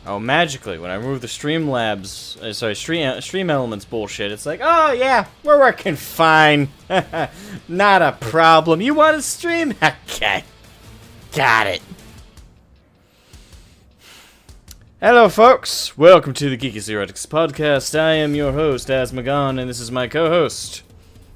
Oh, magically, when I remove the Streamlabs, Stream Elements bullshit, it's like, oh yeah, we're working fine. Not a problem. You want to stream? Okay. Got it. Hello, folks. Welcome to the Geeky Theoretics Podcast. I am your host, Asmogan, and this is my co-host.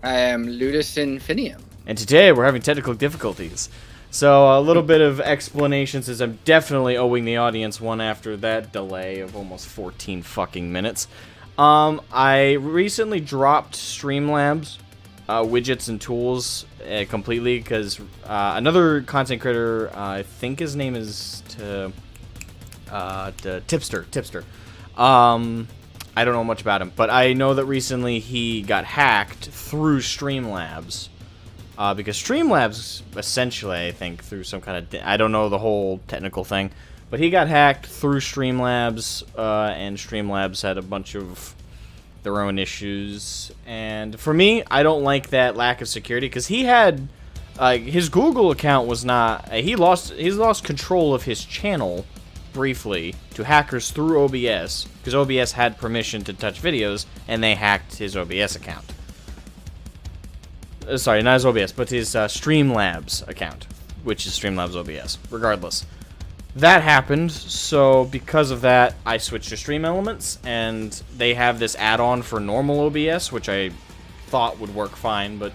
I am Ludus Infinium. And today we're having technical difficulties. So a little bit of explanation, since I'm definitely owing the audience one after that delay of almost 14 fucking minutes. I recently dropped Streamlabs widgets and tools completely because another content creator, I think his name is Tipster. I don't know much about him, but I know that recently he got hacked through Streamlabs. Because Streamlabs, essentially, I think, through some kind of... I don't know the whole technical thing. But he got hacked through Streamlabs, and Streamlabs had a bunch of their own issues. And for me, I don't like that lack of security, because he had... his Google account was not... He lost control of his channel, briefly, to hackers through OBS, because OBS had permission to touch videos, and they hacked his OBS account. Sorry, not his OBS, but his Streamlabs account, which is Streamlabs OBS. Regardless, that happened, so because of that, I switched to Stream Elements, and they have this add-on for normal OBS, which I thought would work fine, but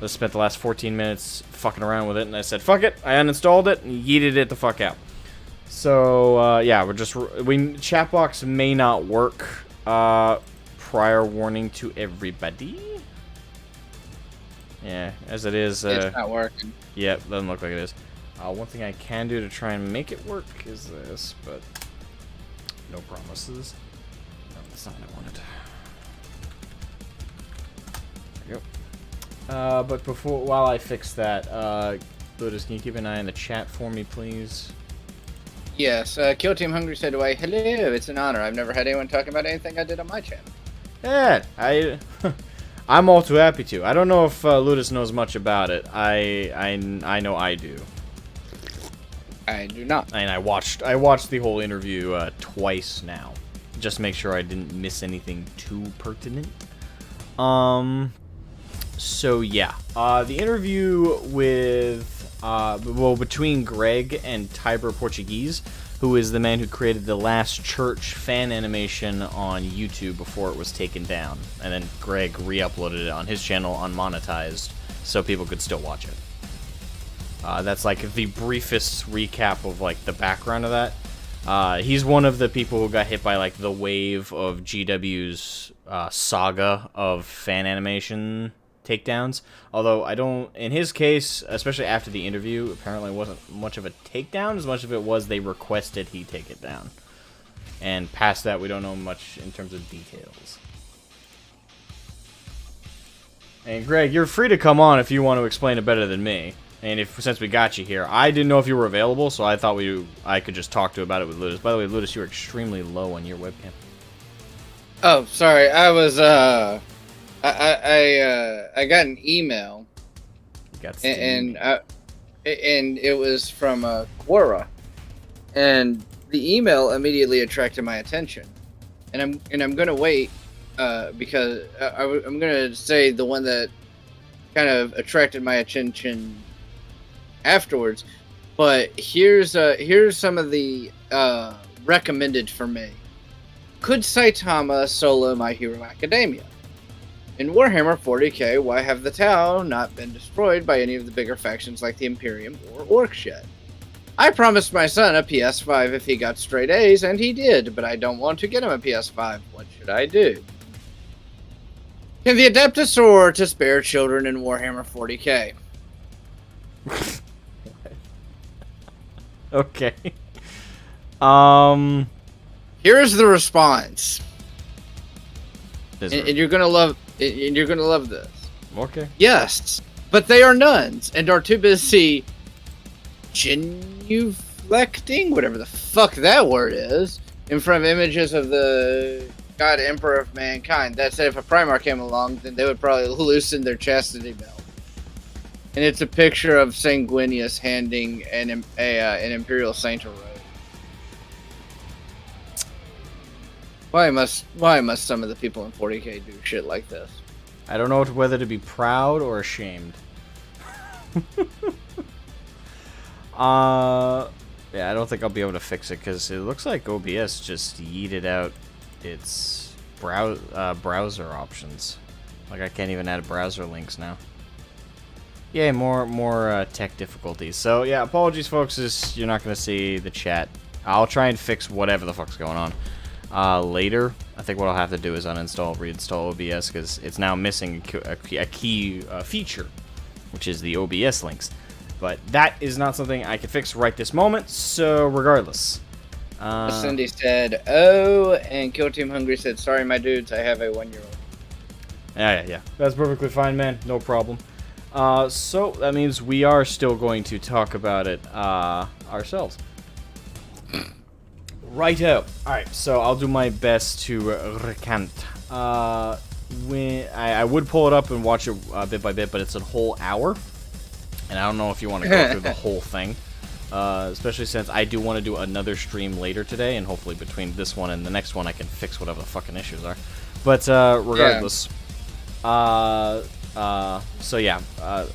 I spent the last 14 minutes fucking around with it, and I said, fuck it, I uninstalled it, and yeeted it the fuck out. So, yeah, Chatbox may not work, prior warning to everybody. Yeah, as it is. It's not working. Yeah, doesn't look like it is. One thing I can do to try and make it work is this, but no promises. No, that's not what I wanted. There we go. But while I fix that, Lotus, can you keep an eye on the chat for me, please? Yes, Kill Team Hungry said, "Why, hello, it's an honor. I've never had anyone talk about anything I did on my channel." Yeah, I'm all too happy to. I don't know if Ludus knows much about it. I know I do. I do not. And I watched the whole interview twice now, just to make sure I didn't miss anything too pertinent. So yeah, the interview with between Greg and Tiber Portuguese, who is the man who created the Last Church fan animation on YouTube before it was taken down. And then Greg re-uploaded it on his channel unmonetized, so people could still watch it. That's like the briefest recap of like the background of that. He's one of the people who got hit by like the wave of GW's saga of fan animation takedowns. Although in his case, especially after the interview, apparently it wasn't much of a takedown as much of it was they requested he take it down. And past that, we don't know much in terms of details. And Greg, you're free to come on if you want to explain it better than me. And since we got you here, I didn't know if you were available, so I thought I could just talk about it with Ludus. By the way, Ludus, you're extremely low on your webcam. Oh, sorry. I was I got an email, and it was from Quora, and the email immediately attracted my attention, and I'm gonna wait because I'm gonna say the one that kind of attracted my attention afterwards, but here's some of the recommended for me. Could Saitama solo My Hero Academia? In Warhammer 40k, why have the Tau not been destroyed by any of the bigger factions like the Imperium or Orcshed? I promised my son a PS5 if he got straight A's, and he did, but I don't want to get him a PS5. What should I do? Can the Adeptus soar to spare children in Warhammer 40k? Okay. Here's the response. And you're gonna love this. Okay. Yes, but they are nuns and are too busy genuflecting, whatever the fuck that word is, in front of images of the God Emperor of mankind. That said, if a Primarch came along, then they would probably loosen their chastity belt. And it's a picture of Sanguinius handing an Imperial Saint a robe. Why must some of the people in 40K do shit like this? I don't know whether to be proud or ashamed. Yeah, I don't think I'll be able to fix it because it looks like OBS just yeeted out its browser options. Like I can't even add browser links now. Yeah, more tech difficulties. So yeah, apologies, folks. You're not gonna see the chat. I'll try and fix whatever the fuck's going on later. I think what I'll have to do is uninstall, reinstall OBS because it's now missing a key feature, which is the OBS links. But that is not something I can fix right this moment. So regardless, Cindy said, "Oh," and Kill Team Hungry said, "Sorry, my dudes, I have a 1-year-old." Yeah. That's perfectly fine, man. No problem. So that means we are still going to talk about it ourselves. Righto. Alright, so I'll do my best to recant. When I would pull it up and watch it bit by bit, but it's a whole hour. And I don't know if you want to go through the whole thing. Especially since I do want to do another stream later today, and hopefully between this one and the next one I can fix whatever the fucking issues are. But regardless. Yeah. So yeah,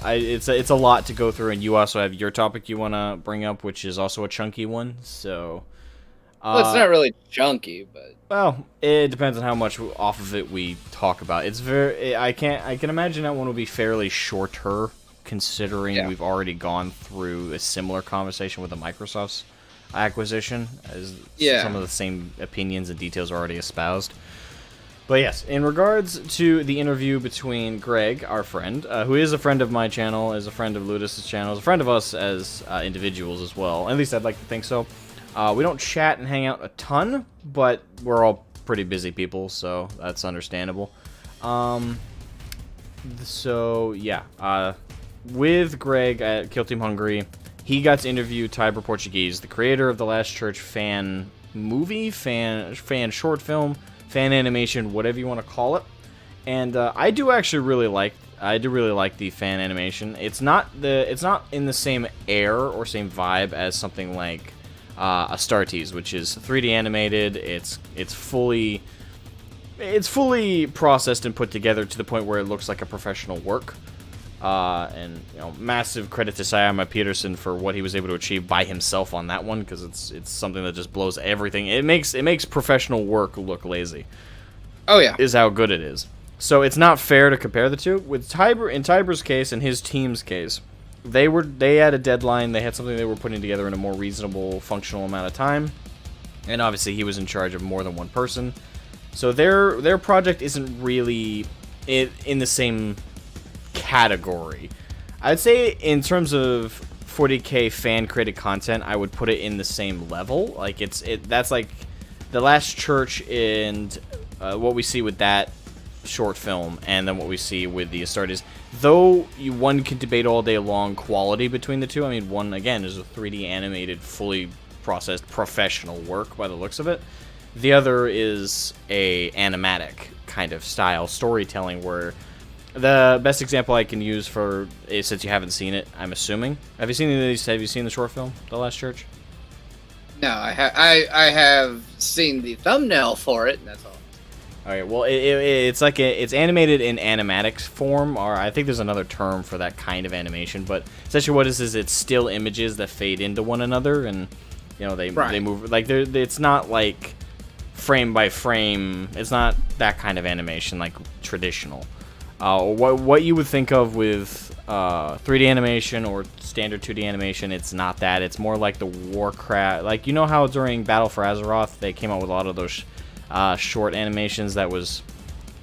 it's a lot to go through, and you also have your topic you want to bring up, which is also a chunky one. So, well, it's not really chunky, but well, it depends on how much off of it we talk about. It's I can imagine that one will be fairly shorter, considering we've already gone through a similar conversation with the Microsoft's acquisition, as some of the same opinions and details are already espoused. But yes, in regards to the interview between Greg, our friend, who is a friend of my channel, is a friend of Ludus's channel, is a friend of us as individuals as well. At least I'd like to think so. We don't chat and hang out a ton, but we're all pretty busy people, so that's understandable. So yeah, with Greg at Kill Team Hungry, he got to interview Tiber Portuguese, the creator of the Last Church fan movie, fan short film, fan animation, whatever you want to call it. And I do actually really like the fan animation. It's not in the same air or same vibe as something like Astartes, which is 3D animated. It's fully processed and put together to the point where it looks like a professional work. And massive credit to Sayama Peterson for what he was able to achieve by himself on that one, because it's something that just blows everything. It makes professional work look lazy. Oh yeah, is how good it is. So it's not fair to compare the two. With in Tiber's case and his team's case, they had a deadline. They had something they were putting together in a more reasonable, functional amount of time, and obviously he was in charge of more than one person. So their project isn't really in the same category. I'd say in terms of 40K fan created content, I would put it in the same level. Like that's like the Last Church and what we see with that short film, and then what we see with the Astartes. Though one can debate all day long quality between the two. I mean, one again is a 3D animated, fully processed professional work by the looks of it. The other is a animatic kind of style storytelling, where the best example I can use is, since you haven't seen it, I'm assuming. Have you seen the short film, The Last Church? No, I have seen the thumbnail for it, and that's all. Alright, well, it's animated in animatics form, or I think there's another term for that kind of animation, but essentially what it is it's still images that fade into one another, and they move, like it's not like frame by frame. It's not that kind of animation like traditional. What you would think of with 3D animation or standard 2D animation, it's not that. It's more like the Warcraft, like how during Battle for Azeroth they came out with a lot of those short animations that was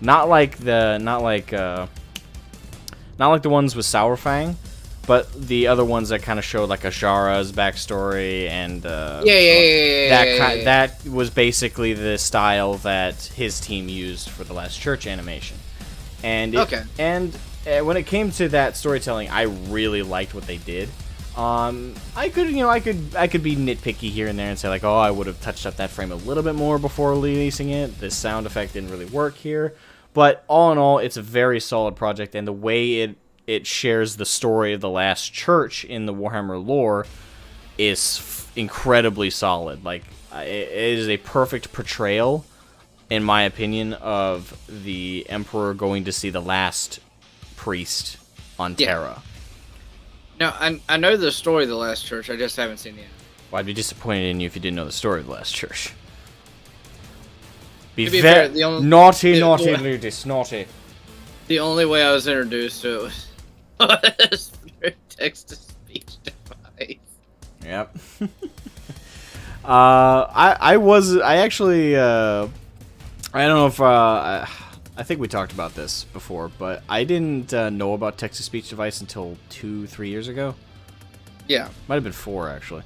not like the ones with Sourfang, but the other ones that kind of showed like Ashara's backstory and that was basically the style that his team used for the Last Church animation. And when it came to that storytelling, I really liked what they did. I could be nitpicky here and there and say like, oh, I would have touched up that frame a little bit more before releasing it. This sound effect didn't really work here, but all in all, it's a very solid project, and the way it shares the story of the Last Church in the Warhammer lore is incredibly solid. Like, it is a perfect portrayal in my opinion, of the Emperor going to see the last priest on Terra. No, I know the story of the Last Church. I just haven't seen the end. Well, I'd be disappointed in you if you didn't know the story of the Last Church. To be fair, naughty, Ludus, naughty. The only way I was introduced to it was through text-to-speech device. Yep. I don't know if I think we talked about this before, but I didn't know about text-to-speech device until 2-3 years ago. Yeah, might have been 4 actually.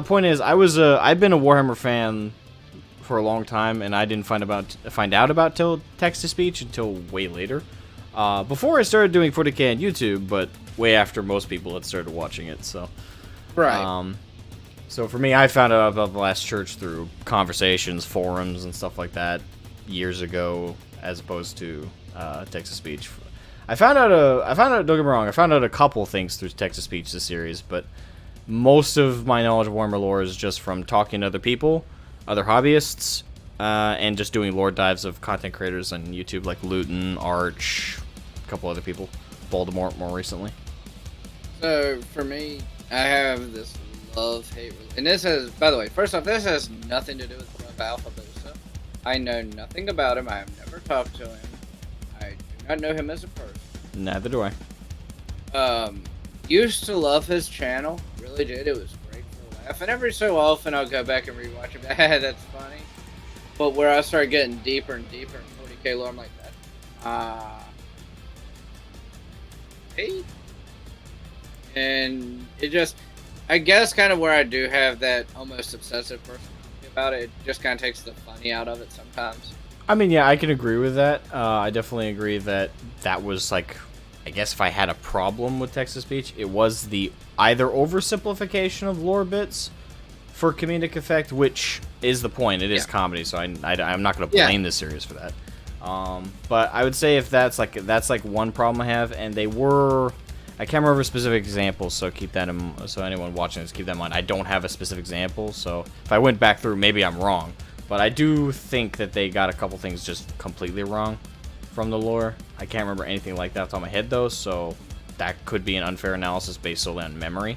Point is, I've been a Warhammer fan for a long time, and I didn't find out about text-to-speech until way later. Before I started doing 40K on YouTube, but way after most people had started watching it. So, right. So for me, I found out about the Last Church through conversations, forums, and stuff like that years ago, as opposed to text-to-speech. I found out. Don't get me wrong. I found out a couple things through text-to-speech this series, but most of my knowledge of Warhammer lore is just from talking to other people, other hobbyists, and just doing lore dives of content creators on YouTube like Luton, Arch, a couple other people, Voldemort more recently. So for me, I have this love-hate, and this has, by the way, first off, this has nothing to do with Alpha Boosa. I know nothing about him. I have never talked to him. I do not know him as a person. Neither do I. Used to love his channel. Really did. It was great for a laugh. And every so often I'll go back and rewatch it. That's funny. But where I start getting deeper and deeper in 40K lore, I'm like that. Hey. And it just, I guess, kind of where I do have that almost obsessive personality about it. It just kind of takes the funny out of it sometimes. I mean, yeah, I can agree with that. I definitely agree that was like, I guess if I had a problem with text-to-speech, it was the either oversimplification of lore bits for comedic effect, which is the point. It is comedy, so I'm not going to blame this series for that. But I would say if that's like one problem I have, and they were, I can't remember specific examples, so keep that in, so anyone watching this, keep that in mind. I don't have a specific example, so if I went back through, maybe I'm wrong. But I do think that they got a couple things just completely wrong from the lore. I can't remember anything like that off the top of my head, though, so that could be an unfair analysis based solely on memory.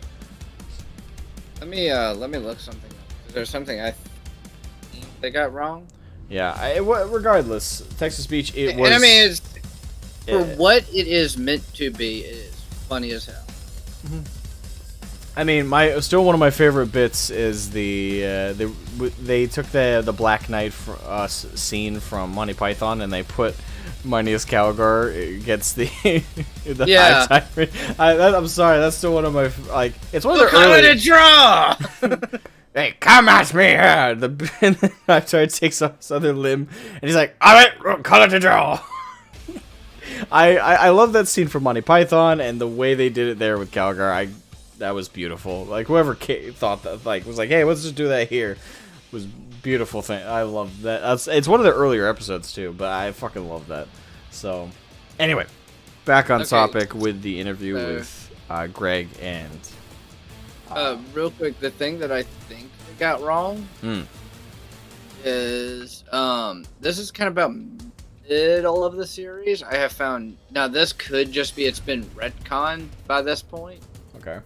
Let me look something up. Is there something I think they got wrong? Yeah, regardless, text-to-speech, it was... And I mean, it's, for what it is meant to be, it is funny as hell. Mm-hmm. I mean, still one of my favorite bits is they took the Black Knight scene from Monty Python, and they put Mightiest Calgar against the Hive Tyrant. I'm sorry, that's still one of my, like, it's one of the early... to draw! Hey, come at me here! The Hive Tyrant takes off his other limb, and he's like, alright, call it to draw! I love that scene from Monty Python, and the way they did it there with Calgar, that was beautiful. Like, whoever thought that, like, was like, hey, let's just do that here, was beautiful thing. I love that. It's one of the earlier episodes too, but I fucking love that. So, anyway, back on topic with the interview with Greg and. Real quick, the thing that I think they got wrong is this is kind of about middle of the series. I have found, now this could just be it's been retconned by this point. Okay.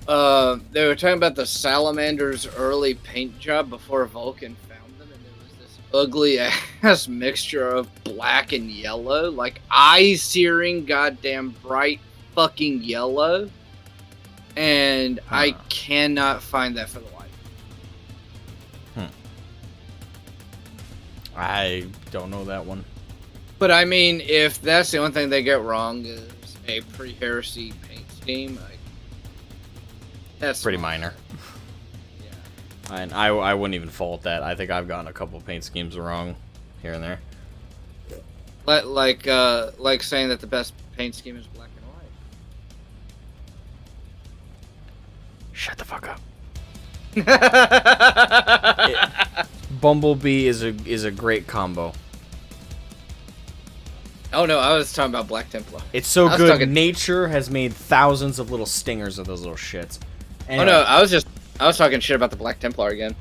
They were talking about the Salamander's early paint job before Vulcan found them, and there was this ugly ass mixture of black and yellow, like eye-searing, goddamn bright fucking yellow, and I cannot find that for the life. I don't know that one. But I mean, if that's the only thing they get wrong is a pre-heresy paint scheme, that's pretty minor. Yeah. And I wouldn't even fault that. I think I've gotten a couple paint schemes wrong here and there. Like saying that the best paint scheme is black and white. Shut the fuck up. Bumblebee is a great combo. Oh no, I was talking about Black Templar. It's so good. Nature has made thousands of little stingers of those little shits. Anyway. Oh no, I was talking shit about the Black Templar again.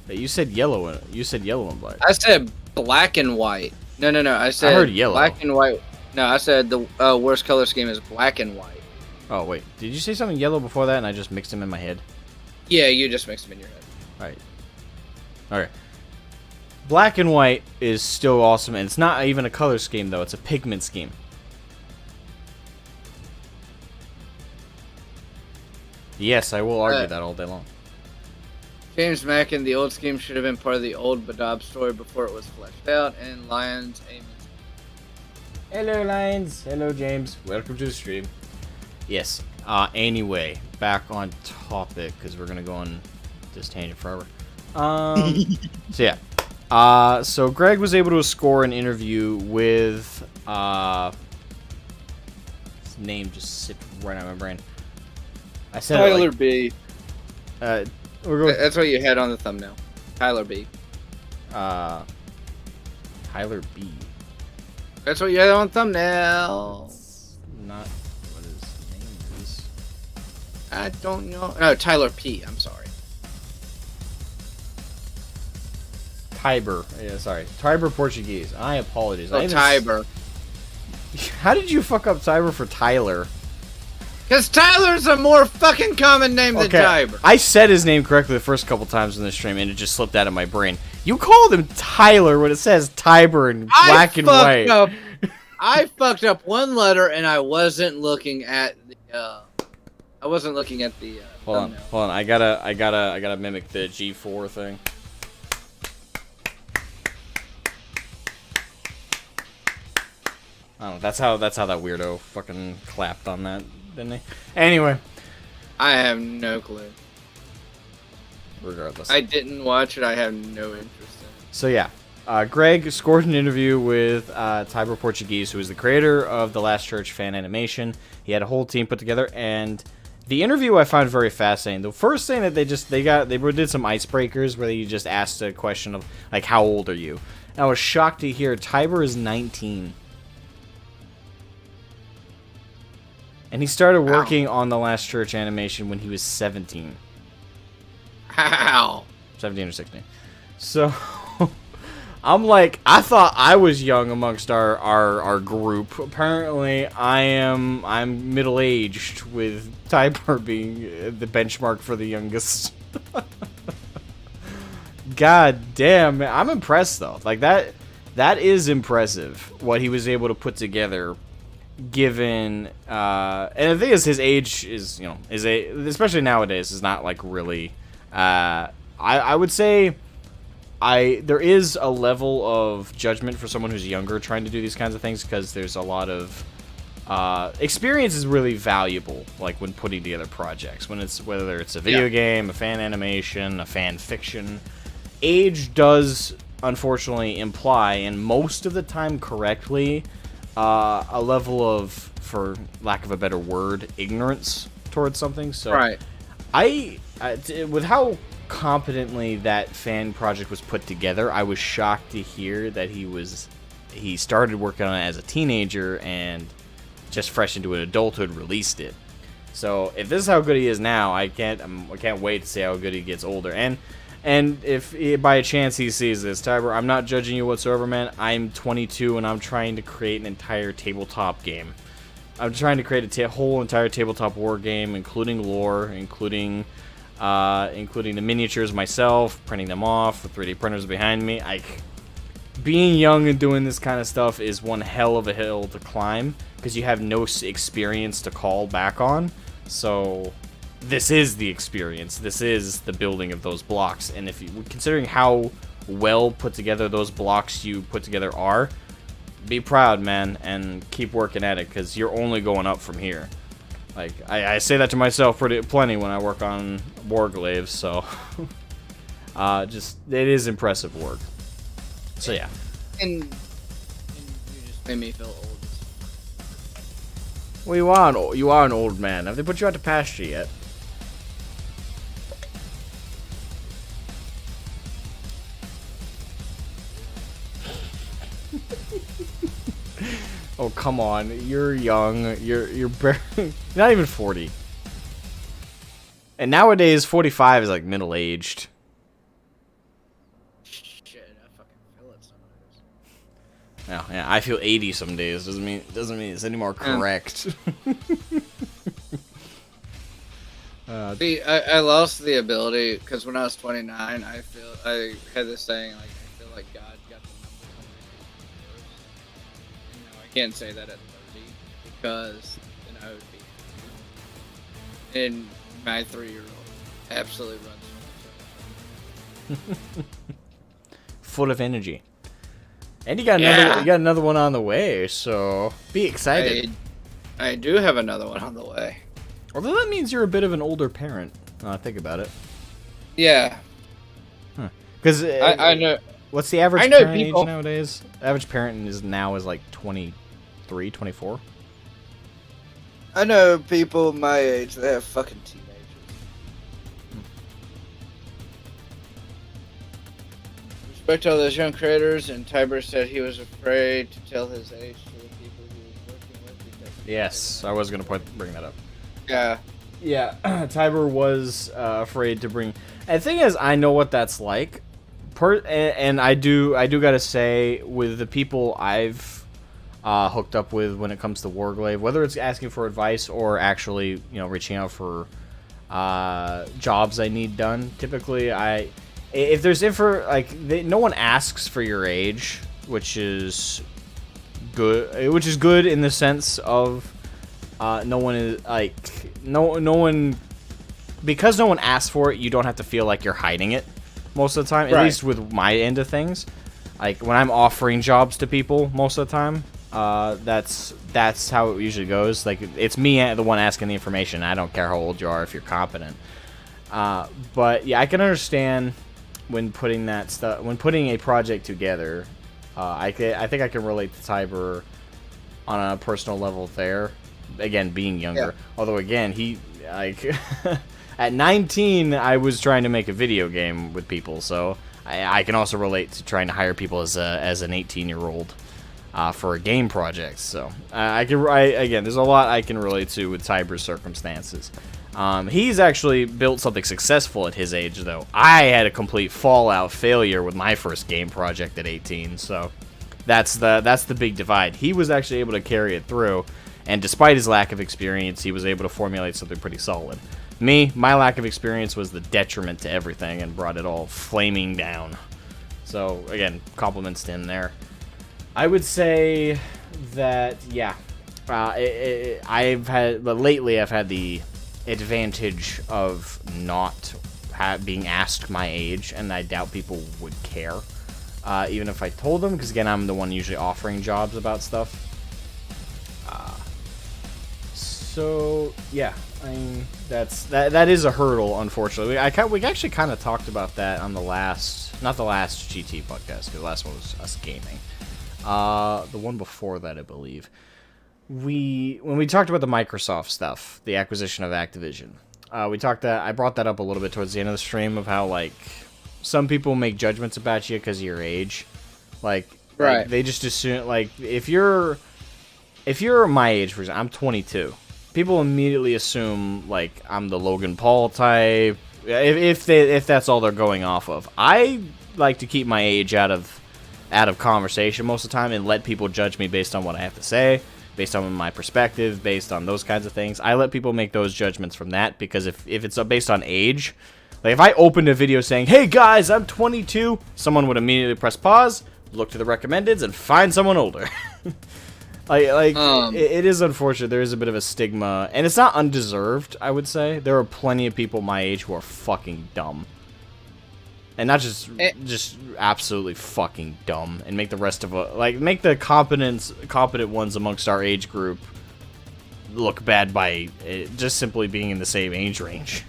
You said yellow. You said yellow and black. I said black and white. No. I said I heard yellow. Black and white. No, I said the worst color scheme is black and white. Oh wait, did you say something yellow before that, and I just mixed them in my head? Yeah, you just mixed them in your head. All right. Black and white is still awesome, and it's not even a color scheme though; it's a pigment scheme. Yes, I will argue that all day long. James Mackin, the old scheme should have been part of the old Badab story before it was fleshed out, and Lions Amos. Hello, Lions. Hello, James. Welcome to the stream. Yes. Anyway, back on topic, because we're going to go on this tangent forever. So, yeah. So, Greg was able to score an interview with... his name just slipped right out of my brain. I said Tyler B. We're going... That's what you had on the thumbnail. Tyler B. Tyler B. That's what you had on the thumbnail. Not what his name is. I don't know. No, Tyler P. I'm sorry. Tiber. Yeah, sorry. Tiber Portuguese. I apologize. Oh, Tiber. How did you fuck up Tiber for Tyler? Because Tyler's a more fucking common name than Tiber. I said his name correctly the first couple times in the stream, and it just slipped out of my brain. You called him Tyler when it says Tiber in black and white. I fucked up one letter, and I wasn't looking at the. Hold on. I gotta mimic the G4 thing. I don't know. That's how that weirdo fucking clapped on that, didn't he? Anyway, I have no clue. Regardless, I didn't watch it. I have no interest in it. So yeah, Greg scored an interview with Tiber Portuguese, who is the creator of the Last Church fan animation. He had a whole team put together, and the interview I found very fascinating. The first thing that they did some icebreakers where they just asked a question of like, how old are you? And I was shocked to hear Tiber is 19. And he started working on the Last Church animation when he was 17. How? 17 or 16. So, I'm like, I thought I was young amongst our group. Apparently, I'm middle-aged, with Tiber being the benchmark for the youngest. God damn, man. I'm impressed, though. Like, that is impressive, what he was able to put together. Given and the thing is, his age is, you know, especially nowadays, is not like really I would say there is a level of judgment for someone who's younger trying to do these kinds of things, because there's a lot of experience is really valuable, like when putting together projects, whether it's a video game, a fan animation, a fan fiction. Age does unfortunately imply, and most of the time correctly, a level of, for lack of a better word, ignorance towards something. So, right. With how competently that fan project was put together, I was shocked to hear that he started working on it as a teenager and just fresh into an adulthood released it. So if this is how good he is now, I can't wait to see how good he gets older. And if by a chance he sees this, Tiber, I'm not judging you whatsoever, man. I'm 22 and I'm trying to create an entire tabletop game. I'm trying to create a whole entire tabletop war game, including lore, including the miniatures myself, printing them off with 3D printers behind me. Being young and doing this kind of stuff is one hell of a hill to climb, because you have no experience to call back on. So this is the experience. This is the building of those blocks. And if you, considering how well put together those blocks you put together are, be proud, man, and keep working at it, because you're only going up from here. Like, I say that to myself plenty when I work on Warglaives, so just, it is impressive work. So yeah. And you just made me feel old. Well, you are an old man. Have they put you out to pasture yet? Oh, come on. You're young. You're not even 40. And nowadays, 45 is like middle-aged. Oh, yeah, I feel 80 some days. Doesn't mean it's any more correct. See, I lost the ability because when I was 29, I had this saying like I feel like God got the number 100 first. I can't say that at 30 because then I would be. And my 3-year-old absolutely runs. Full of energy. And you got another one on the way, so be excited. I do have another one on the way. Although that means you're a bit of an older parent. Think about it. Yeah. Because I know. What's the average parent age nowadays? Average parent is like 23, 24. I know people my age that have fucking teenagers. Respect to all those young creators, and Tiber said he was afraid to tell his age to the people he was working with. Yes, I was going to bring that up. Yeah. Yeah, Tiber was afraid to bring... And the thing is, I know what that's like. And I do gotta say, with the people I've hooked up with when it comes to Warglaive, whether it's asking for advice or actually, reaching out for jobs I need done, typically if there's no one asks for your age, which is good in the sense of no one is no one, because no one asks for it, you don't have to feel like you're hiding it most of the time, at least with my end of things. Like when I'm offering jobs to people most of the time, that's how it usually goes. Like it's me the one asking the information. I don't care how old you are if you're competent. But yeah, I can understand when putting a project together. I think I can relate to Tiber on a personal level there. Again, being younger. Yeah. Although again, he at 19, I was trying to make a video game with people, so I can also relate to trying to hire people as an 18-year-old for a game project. So again, there's a lot I can relate to with Tiber's circumstances. He's actually built something successful at his age, though. I had a complete fallout failure with my first game project at 18, so that's the big divide. He was actually able to carry it through, and despite his lack of experience, he was able to formulate something pretty solid. Me, my lack of experience was the detriment to everything and brought it all flaming down. So, again, compliments to him there. I would say that, yeah, lately I've had the advantage of not being asked my age, and I doubt people would care, even if I told them, because again, I'm the one usually offering jobs about stuff. So yeah, I mean that is a hurdle, unfortunately. We actually kind of talked about that on not the last GT podcast, because the last one was us gaming. The one before that, I believe. When we talked about the Microsoft stuff, the acquisition of Activision, I brought that up a little bit towards the end of the stream of how some people make judgments about you because of your age, right? Like, they just assume if you're my age, for example, I'm 22. People immediately assume I'm the Logan Paul type, if that's all they're going off of. I like to keep my age out of conversation most of the time and let people judge me based on what I have to say, based on my perspective, based on those kinds of things. I let people make those judgments from that, because if it's based on age, if I opened a video saying, "Hey guys, I'm 22," someone would immediately press pause, look to the recommendeds, and find someone older. It is unfortunate. There is a bit of a stigma, and it's not undeserved, I would say. There are plenty of people my age who are fucking dumb. And not just absolutely fucking dumb, and make the rest of make the competent ones amongst our age group look bad by just simply being in the same age range.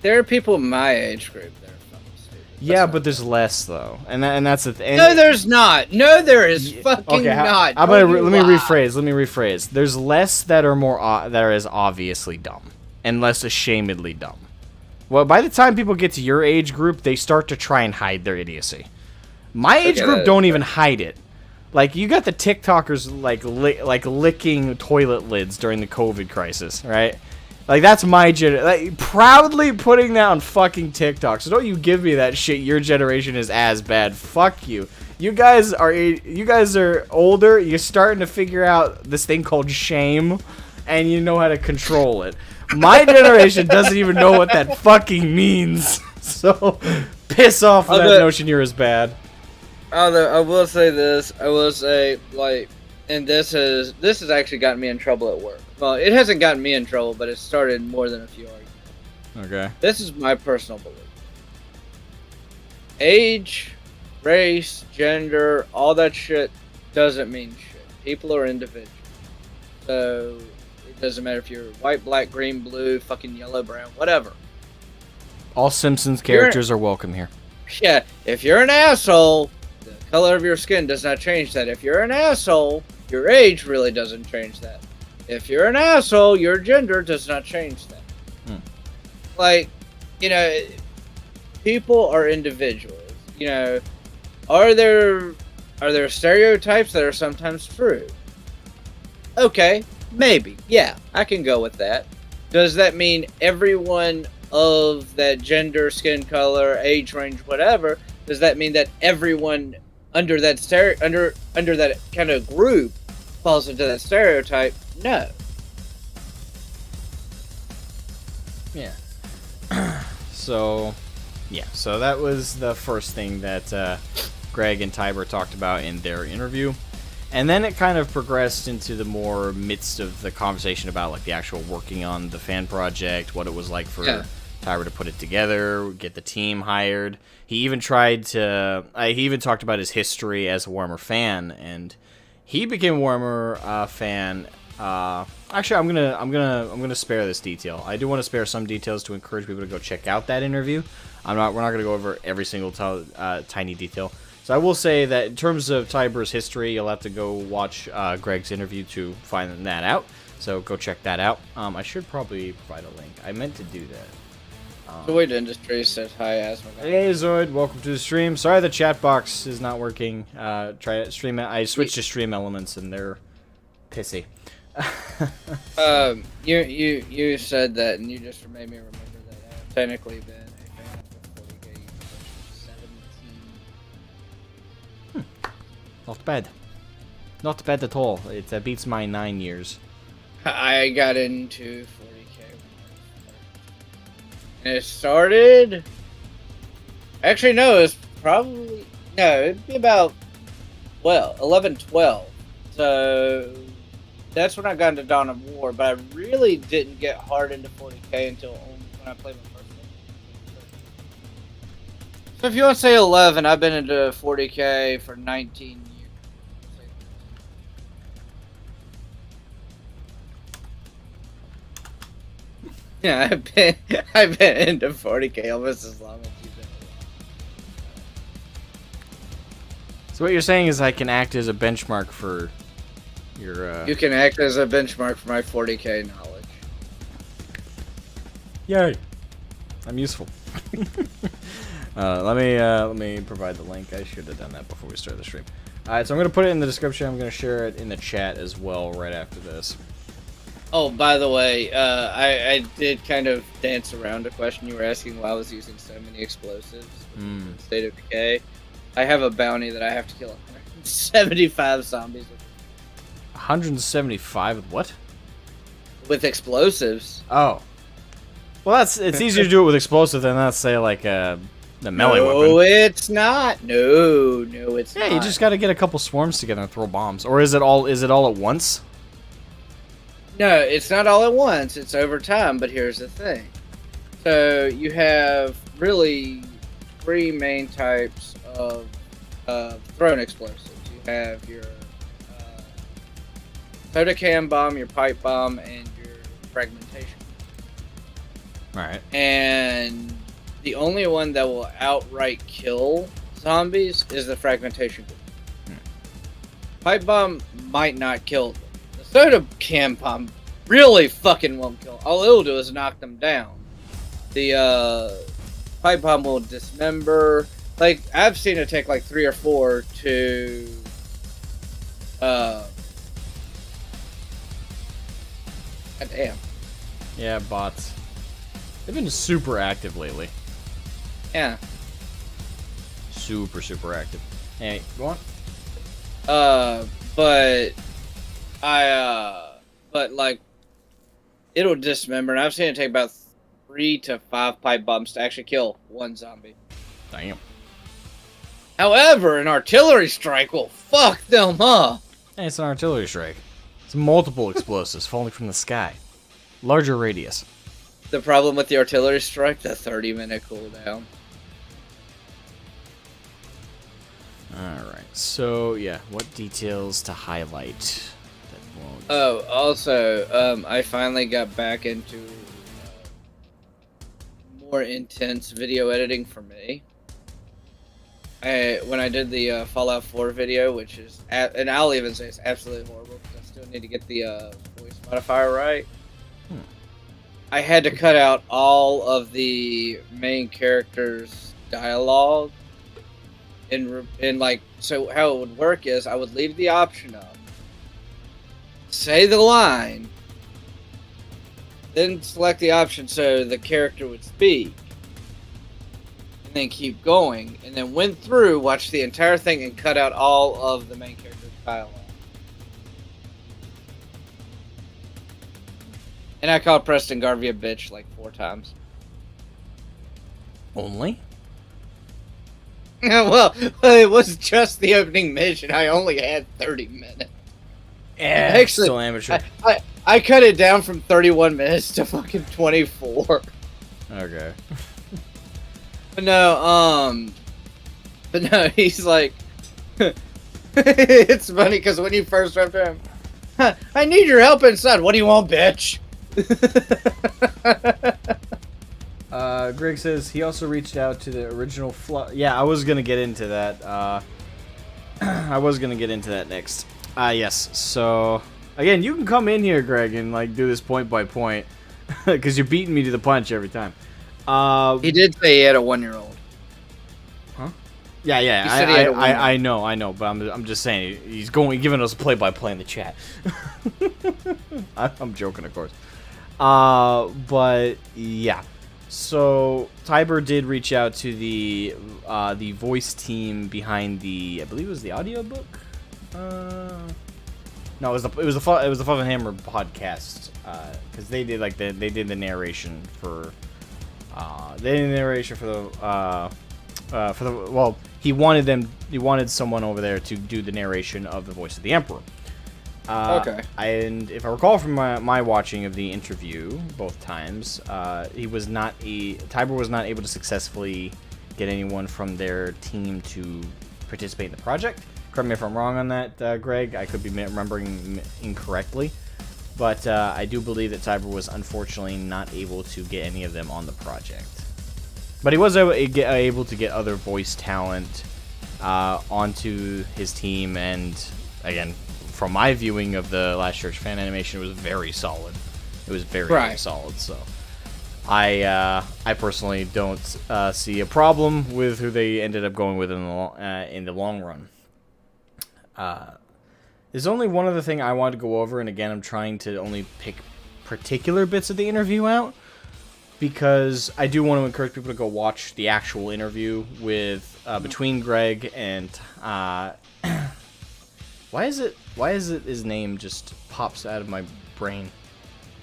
There are people in my age group that are fucking stupid. Yeah, but there's less though, and that's the thing. No, there's not. No, there is fucking not. Let me rephrase. There's less that are as obviously dumb, and less ashamedly dumb. Well, by the time people get to your age group, they start to try and hide their idiocy. My age group don't even hide it. You got the TikTokers licking toilet lids during the COVID crisis, right? That's my proudly putting that on fucking TikTok. So don't you give me that shit. Your generation is as bad. Fuck you. You guys are older. You're starting to figure out this thing called shame, and you know how to control it. My generation doesn't even know what that fucking means. So, piss off with that notion you're as bad. Although I will say this, and this has actually gotten me in trouble at work. Well, it hasn't gotten me in trouble, but it started more than a few arguments. Okay. This is my personal belief. Age, race, gender, all that shit doesn't mean shit. People are individuals. So, it doesn't matter if you're white, black, green, blue, fucking yellow, brown, whatever. All Simpsons characters are welcome here. Yeah, if you're an asshole, the color of your skin does not change that. If you're an asshole, your age really doesn't change that. If you're an asshole, your gender does not change that. Like, you know, people are individuals. You know, are there stereotypes that are sometimes true? Okay, maybe. Yeah, I can go with that. Does that mean everyone of that gender, skin color, age range, whatever? Does that mean that everyone under that under that kind of group falls into that stereotype? No. Yeah. So that was the first thing that Greg and Tiber talked about in their interview. And then it kind of progressed into the more midst of the conversation about like the actual working on the fan project, what it was like for Tiber to put it together, get the team hired. He even talked about his history as a Warhammer fan, and he became a Warhammer fan. Actually, I'm gonna spare this detail. I do want to spare some details to encourage people to go check out that interview. We're not gonna go over every single tiny detail. So I will say that in terms of Tiber's history, you'll have to go watch Greg's interview to find that out. So go check that out. I should probably provide a link. I meant to do that. Zoid Industries says hi, Asmogan. Hey Zoid, welcome to the stream. Sorry the chat box is not working. Try it. Stream. I switched to Stream Elements and they're pissy. You said that, and you just made me remember that I've technically been a fan of 40K since 17. Not bad. Not bad at all. It beats my 9 years. I got into 40K. And it started... Actually, no, it's probably... No, it'd be about... Well, 11, 12. So... That's when I got into Dawn of War, but I really didn't get hard into 40K until when I played my first one. So if you want to say 11, I've been into 40K for 19 years. Yeah, I've been into 40K almost as long as you've been alive. So what you're saying is I can act as a benchmark for your You can act as a benchmark for my 40K knowledge. Yay. I'm useful. Let me provide the link. I should have done that before we started the stream. Alright, so I'm gonna put it in the description. I'm gonna share it in the chat as well right after this. Oh, by the way, I did kind of dance around a question you were asking while I was using so many explosives in State of Decay. I have a bounty that I have to kill 175 zombies with. 175 with what? With explosives. Oh. Well, it's easier to do it with explosive than, let's say, like the melee weapon. No, it's not. No, it's not. Yeah, you just got to get a couple swarms together and throw bombs. Or is it all at once? No, it's not all at once. It's over time, but here's the thing. So you have really 3 main types of thrown explosives. You have your soda can bomb, your pipe bomb, and your fragmentation. Alright. And the only one that will outright kill zombies is the fragmentation group. Pipe bomb might not kill them. The soda can bomb really fucking won't kill them. All it'll do is knock them down. The pipe bomb will dismember. Like, I've seen it take like 3 or 4 to God damn. Yeah, bots. They've been super active lately. Yeah. Super active. Hey, go on. But like, it'll dismember, and I've seen it take about 3 to 5 pipe bombs to actually kill one zombie. Damn. However, an artillery strike will fuck them up. Hey, it's an artillery strike. It's multiple explosives falling from the sky. Larger radius. The problem with the artillery strike, the 30-minute cooldown. Alright, so, yeah, what details to highlight? That won't... Oh, also, I finally got back into more intense video editing for me. When I did the Fallout 4 video, which is, and I'll even say it's absolutely horrible because I still need to get the voice modifier right. I had to cut out all of the main character's dialogue, and like, so how it would work is I would leave the option up, say the line, then select the option so the character would speak. And then keep going, and then went through, watched the entire thing, and cut out all of the main character's dialogue. And I called Preston Garvey a bitch like 4 times. Only? Well, it was just the opening mission. I only had 30 minutes. Yeah, actually, still amateur. I cut it down from 31 minutes to fucking 24. Okay. But no, he's like, it's funny because when you first went to him, I need your help inside. What do you want, bitch? Greg says he also reached out to the original yeah, I was gonna get into that. I was gonna get into that next. Yes. So again, you can come in here, Greg, and like do this point by point because you're beating me to the punch every time. He did say he had a 1-year-old. Huh? Yeah. I know, but I'm just saying he's giving us a play-by-play in the chat. I'm joking, of course. But yeah. So Tiber did reach out to the voice team behind the, I believe it was the audiobook. No, it was the Fluff and Hammer podcast because they did the narration for. Well, he wanted someone over there to do the narration of the voice of the Emperor. Okay. And if I recall from my watching of the interview both times, Tiber was not able to successfully get anyone from their team to participate in the project. Correct me if I'm wrong on that, Greg. I could be remembering incorrectly. But I do believe that Tiber was unfortunately not able to get any of them on the project. But he was able to get other voice talent onto his team, and again, from my viewing of the Last Church fan animation, it was very solid. It was very solid. So I personally don't see a problem with who they ended up going with in the long run. There's only one other thing I wanted to go over, and again, I'm trying to only pick particular bits of the interview out, because I do want to encourage people to go watch the actual interview with between Greg and why is it his name just pops out of my brain?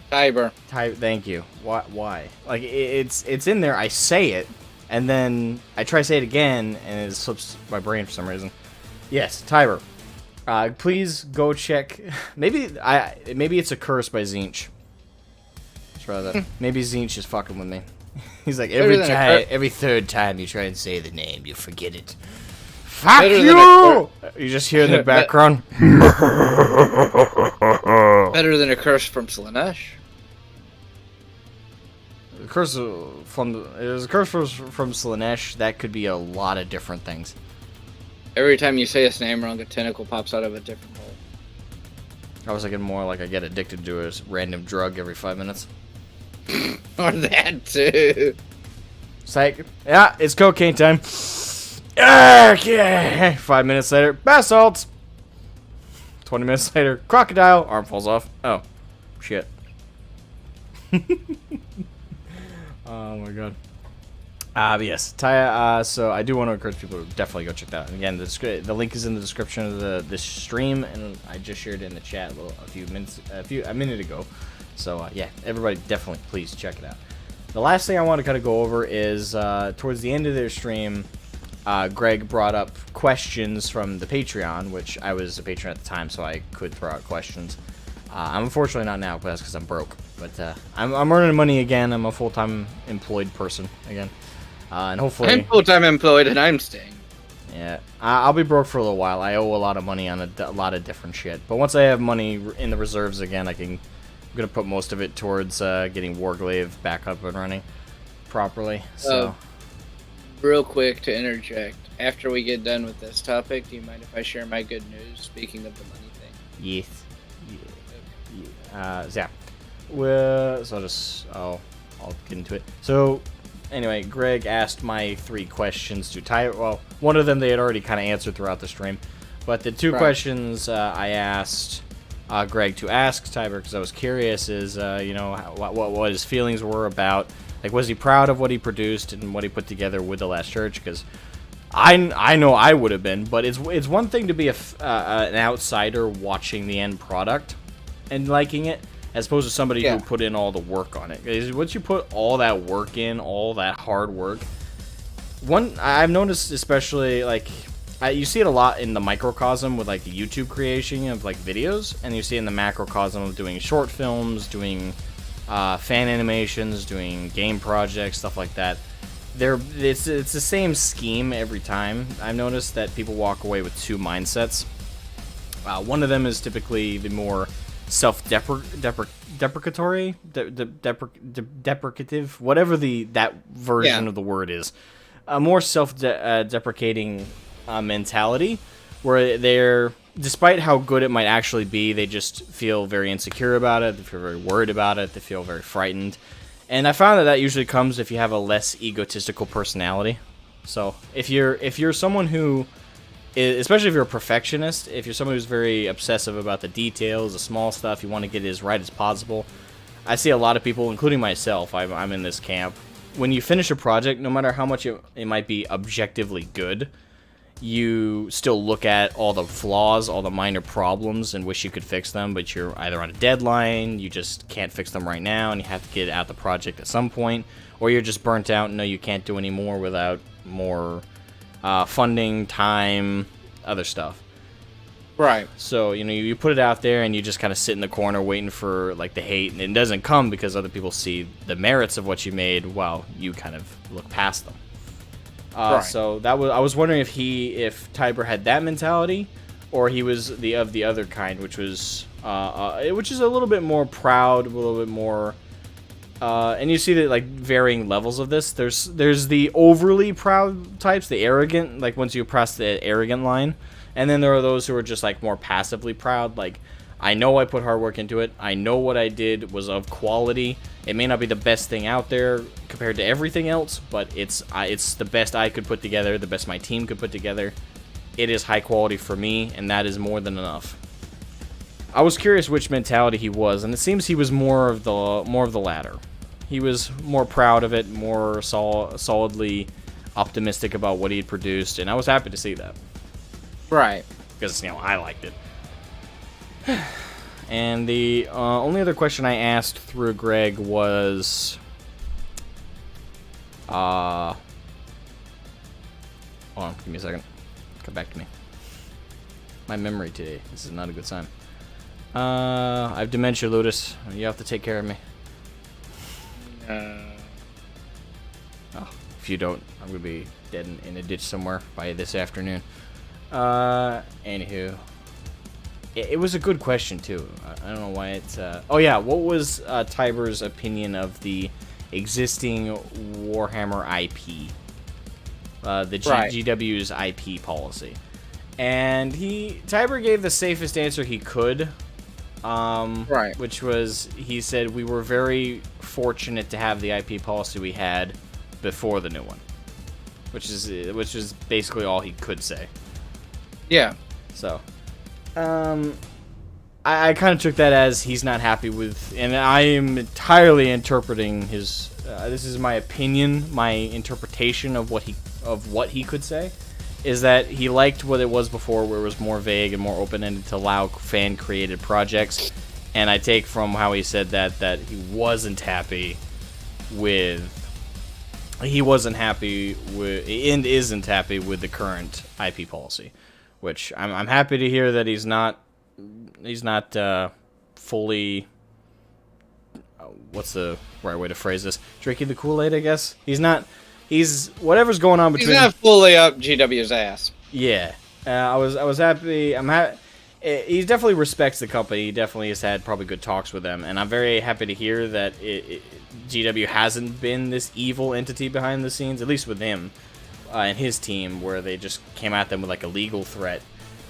Tiber. Thank you. Why? Like it's in there. I say it, and then I try to say it again, and it slips my brain for some reason. Yes, Tiber. Please go check. Maybe it's a curse by Zinch. Let's try that. Maybe Zinch is fucking with me. He's like every third time you try and say the name, you forget it. Fuck you! You just hear in the background. Better than a curse from Slaanesh. A curse from Slaanesh. That could be a lot of different things. Every time you say his name wrong, a tentacle pops out of a different hole. I was thinking more like I get addicted to a random drug every 5 minutes. Or that too. Psych. Yeah, it's cocaine time. Okay. 5 minutes later, bath salts. 20 minutes later, crocodile. Arm falls off. Oh, shit. Oh my god. Yes. So I do want to encourage people to definitely go check that out. And again, the link is in the description of this stream, and I just shared it in the chat a minute ago. So yeah, everybody definitely please check it out. The last thing I want to kind of go over is towards the end of their stream, Greg brought up questions from the Patreon, which I was a patron at the time, so I could throw out questions. I'm unfortunately not now, but that's because I'm broke. But I'm earning money again. I'm a full-time employed person again. And hopefully... I'm full-time employed, and I'm staying. Yeah, I'll be broke for a little while. I owe a lot of money on a lot of different shit. But once I have money in the reserves again, I'm going to put most of it towards getting Warglaive back up and running properly. So, real quick to interject, after we get done with this topic, do you mind if I share my good news, speaking of the money thing? Yes. Yeah. Well, so I'll get into it. So... Anyway, Greg asked my 3 questions to Ty. Well, one of them they had already kind of answered throughout the stream, but the 2 questions I asked Greg to ask Tiber because I was curious is what his feelings were about. Like, was he proud of what he produced and what he put together with The Last Church? Because I know I would have been, but it's one thing to be an outsider watching the end product and liking it, as opposed to somebody who put in all the work on it. Once you put all that work in, all that hard work, I've noticed especially, like, you see it a lot in the microcosm with, like, the YouTube creation of, like, videos, and you see it in the macrocosm of doing short films, doing fan animations, doing game projects, stuff like that. It's the same scheme every time. I've noticed that people walk away with 2 mindsets. One of them is typically the more self-deprecatory, deprecative, whatever that version of the word is, a more self-deprecating mentality, where they're, despite how good it might actually be, they just feel very insecure about it, they feel very worried about it, they feel very frightened, and I found that usually comes if you have a less egotistical personality. So if you're someone who, especially if you're a perfectionist, if you're someone who's very obsessive about the details, the small stuff, you want to get it as right as possible. I see a lot of people, including myself, I'm in this camp. When you finish a project, no matter how much it might be objectively good, you still look at all the flaws, all the minor problems, and wish you could fix them, but you're either on a deadline, you just can't fix them right now, and you have to get out the project at some point, or you're just burnt out and know you can't do any more without more funding, time, other stuff. Right. So, you put it out there and you just kind of sit in the corner waiting for, like, the hate, and it doesn't come because other people see the merits of what you made while you kind of look past them. Right. So I was wondering if Tiber had that mentality, or he was the other kind, which is a little bit more proud, a little bit more. And you see that, like, varying levels of this. There's the overly proud types, the arrogant, like once you cross the arrogant line, and then there are those who are just, like, more passively proud, like, I know I put hard work into it, I know what I did was of quality, it may not be the best thing out there compared to everything else, but it's the best I could put together, the best my team could put together, it is high quality for me, and that is more than enough. I was curious which mentality he was, and it seems he was more of the latter. He was more proud of it, more solidly optimistic about what he had produced, and I was happy to see that. Right. Because, I liked it. And the only other question I asked through Greg was... hold on, give me a second. Come back to me. My memory today. This is not a good sign. I have dementia, Ludus. You have to take care of me. If you don't, I'm gonna be dead in a ditch somewhere by this afternoon. Anywho, it was a good question too. I don't know why it's. Oh yeah, what was Tiber's opinion of the existing Warhammer IP? The GW's IP policy, and Tiber gave the safest answer he could. Which was, he said, we were very fortunate to have the IP policy we had before the new one, which is basically all he could say. Yeah. So, I kind of took that as he's not happy with, and I am entirely interpreting his. This is my opinion, my interpretation of what he could say, is that he liked what it was before, where it was more vague and more open-ended to allow fan-created projects. And I take from how he said that he wasn't happy with. He wasn't happy with, and isn't happy with the current IP policy, which I'm happy to hear that he's not fully. What's the right way to phrase this? Drinking the Kool-Aid, I guess. He's whatever's going on between. He's not fully up GW's ass. Yeah, I was happy. I'm happy. He definitely respects the company. He definitely has had probably good talks with them, and I'm very happy to hear that GW hasn't been this evil entity behind the scenes, at least with him and his team, where they just came at them with like a legal threat.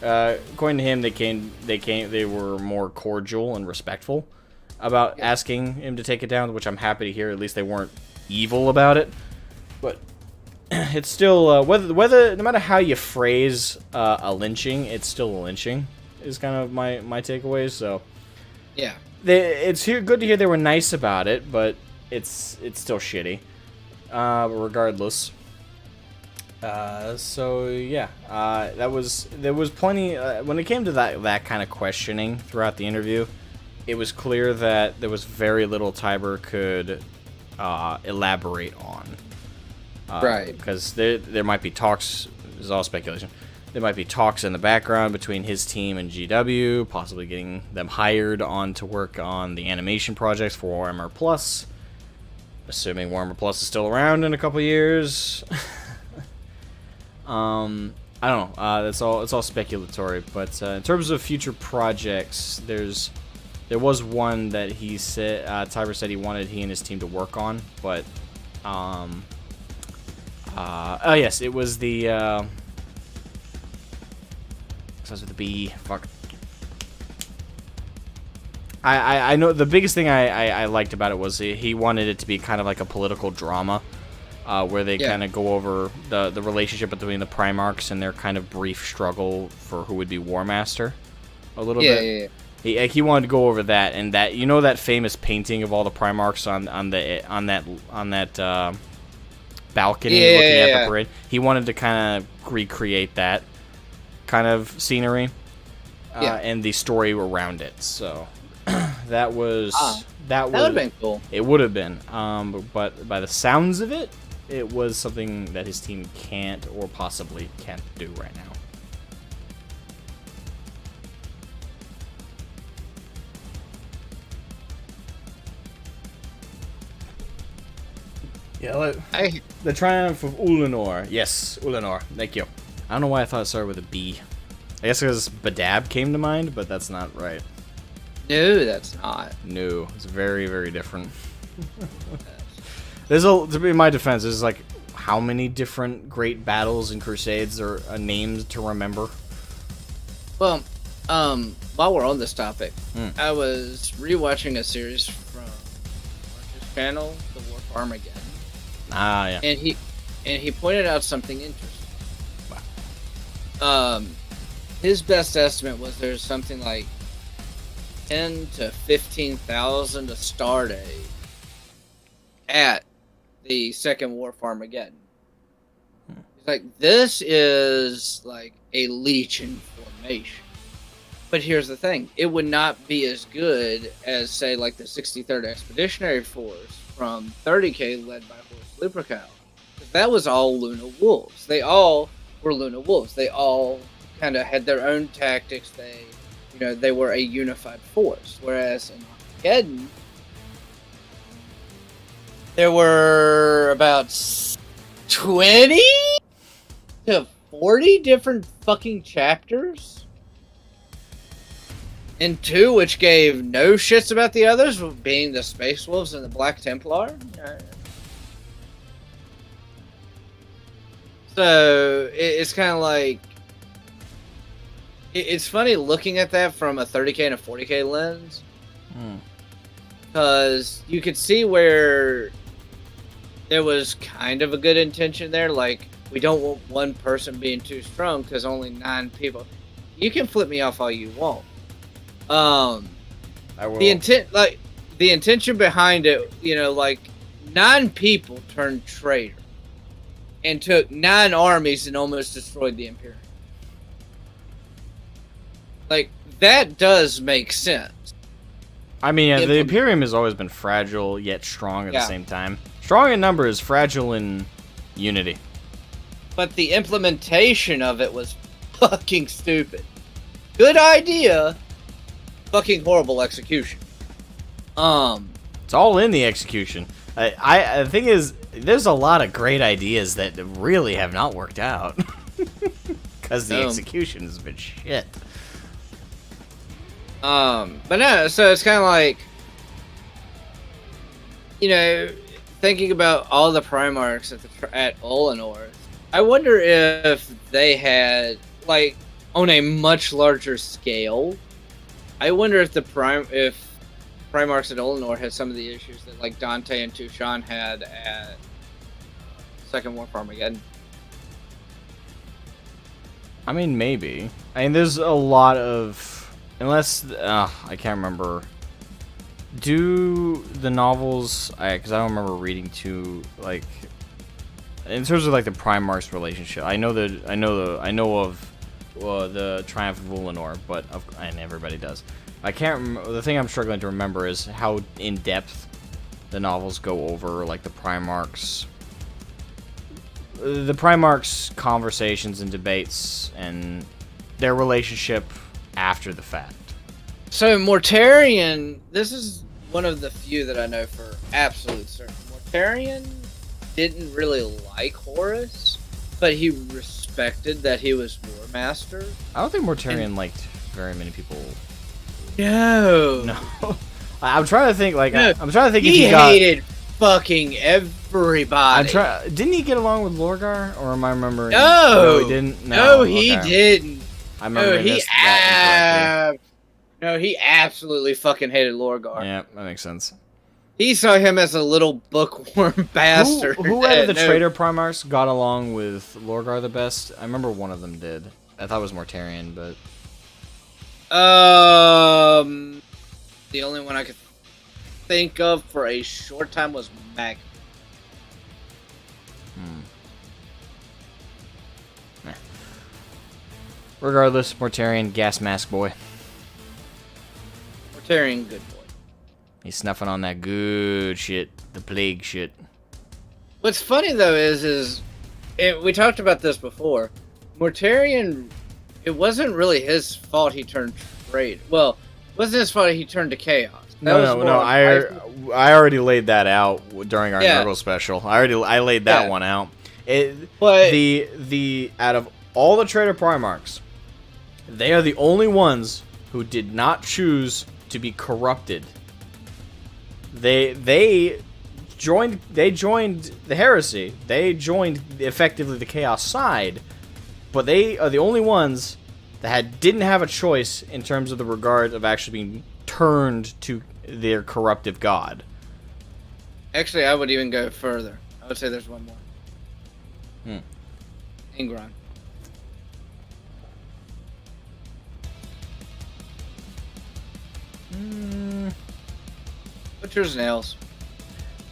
According to him, they were more cordial and respectful about asking him to take it down, which I'm happy to hear. At least they weren't evil about it. But it's still whether no matter how you phrase a lynching, it's still a lynching. Is kind of my takeaways. So yeah, it's good to hear they were nice about it, but it's still shitty. Regardless. So yeah, there was plenty when it came to that kind of questioning throughout the interview. It was clear that there was very little Tiber could elaborate on. Right. Because there might be talks. This is all speculation. There might be talks in the background between his team and GW, possibly getting them hired on to work on the animation projects for Warhammer Plus. Assuming Warhammer Plus is still around in a couple years. I don't know. It's all speculatory. But in terms of future projects, there was one that he said Tiber said he wanted he and his team to work on, but oh yes, it was the starts with the B. Fuck. I know the biggest thing I liked about it was he wanted it to be kind of like a political drama, where they kind of go over the relationship between the Primarchs and their kind of brief struggle for who would be War Master, a little bit. Yeah. He wanted to go over that, and that that famous painting of all the Primarchs on that balcony looking at the parade. He wanted to kind of recreate that kind of scenery and the story around it. So that would have been cool. It would have been, but by the sounds of it, it was something that his team can't or possibly can't do right now. Yeah, the Triumph of Ulanor. Yes, Ulanor. Thank you. I don't know why I thought it started with a B. I guess because Badab came to mind, but that's not right. No, that's not. No, it's very, very different. To be in my defense, there's like how many different great battles and crusades are names to remember? Well, while we're on this topic, I was rewatching a series from Marcus' channel, The War of Armageddon. Ah, yeah. And he pointed out something interesting. Wow. His best estimate was there's something like 10 to 15,000 a star day at the Second War of Armageddon. He's like, this is like a leech in formation. But here's the thing. It would not be as good as, say, like the 63rd Expeditionary Force from 30K led by Horst Lupercal. That was all Luna Wolves. They all were Luna Wolves. They all kind of had their own tactics. They were a unified force. Whereas in Armageddon, there were about 20 to 40 different fucking chapters. And 2 which gave no shits about the others, being the Space Wolves and the Black Templar. So, it's kind of like... It's funny looking at that from a 30K and a 40K lens. Because you could see where there was kind of a good intention there. Like, we don't want one person being too strong because only 9 people... You can flip me off all you want. I will. The intention behind it, 9 people turned traitor and took 9 armies and almost destroyed the Imperium. Like, that does make sense. I mean, the Imperium has always been fragile yet strong at the same time. Strong in numbers, fragile in unity. But the implementation of it was fucking stupid. Good idea, fucking horrible execution. It's all in the execution. The thing is, there's a lot of great ideas that really have not worked out. Because the execution has been shit. But no, so it's kind of like, thinking about all the Primarchs at Oleanor, I wonder if they had, like, on a much larger scale, I wonder if Primarchs at Oleanor had some of the issues that, like, Dante and Tushan had at Second War for Armageddon. I mean, maybe. I mean, there's a lot of... Unless... I can't remember. Do the novels... Because I don't remember reading too... Like... In terms of, like, the Primarch's relationship, I know of the Triumph of Ulanor, and everybody does. I can't remember. The thing I'm struggling to remember is how in-depth the novels go over, like, the Primarch's conversations and debates and their relationship after the fact. So Mortarion, this is one of the few that I know for absolute certain. Mortarion didn't really like Horus, but he respected that he was War Master. I don't think Mortarion liked very many people. No. I'm trying to think. Like, no. I'm trying to think. He hated fucking everybody. Didn't he get along with Lorgar, or am I remembering? No, he didn't. No, he didn't. I remember that. No, he absolutely fucking hated Lorgar. Yeah, that makes sense. He saw him as a little bookworm bastard. Who out of the traitor Primarchs got along with Lorgar the best? I remember one of them did. I thought it was Mortarion, but... The only one I could think of for a short time was Mag. Regardless, Mortarion, gas mask boy. Mortarion, good boy. He's snuffing on that good shit, the plague shit. What's funny though is we talked about this before. Mortarion, it wasn't really his fault he turned traitor. Well, it wasn't his fault he turned to chaos. No. I already laid that out during our Nurgle special. I laid that one out. But the out of all the traitor Primarchs, they are the only ones who did not choose to be corrupted. They joined the heresy. They joined effectively the chaos side, but they are the only ones that didn't have a choice in terms of the regard of actually being turned to their corruptive god. Actually, I would even go further. I would say there's one more. Ingron. Butcher's Nails.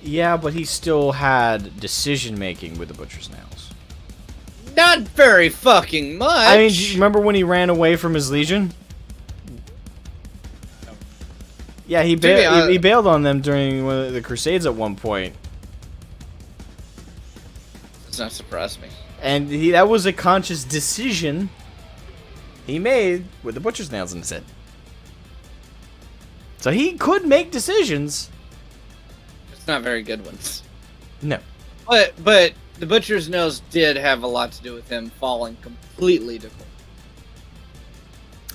Yeah, but he still had decision-making with the Butcher's Nails. Not very fucking much! I mean, do you remember when he ran away from his Legion? No. Yeah, he bailed on them during one of the Crusades at one point. Does not surprise me. And that was a conscious decision he made with the Butcher's Nails in his head. So he could make decisions. It's not very good ones. No. But the Butcher's Nails did have a lot to do with him falling completely to court.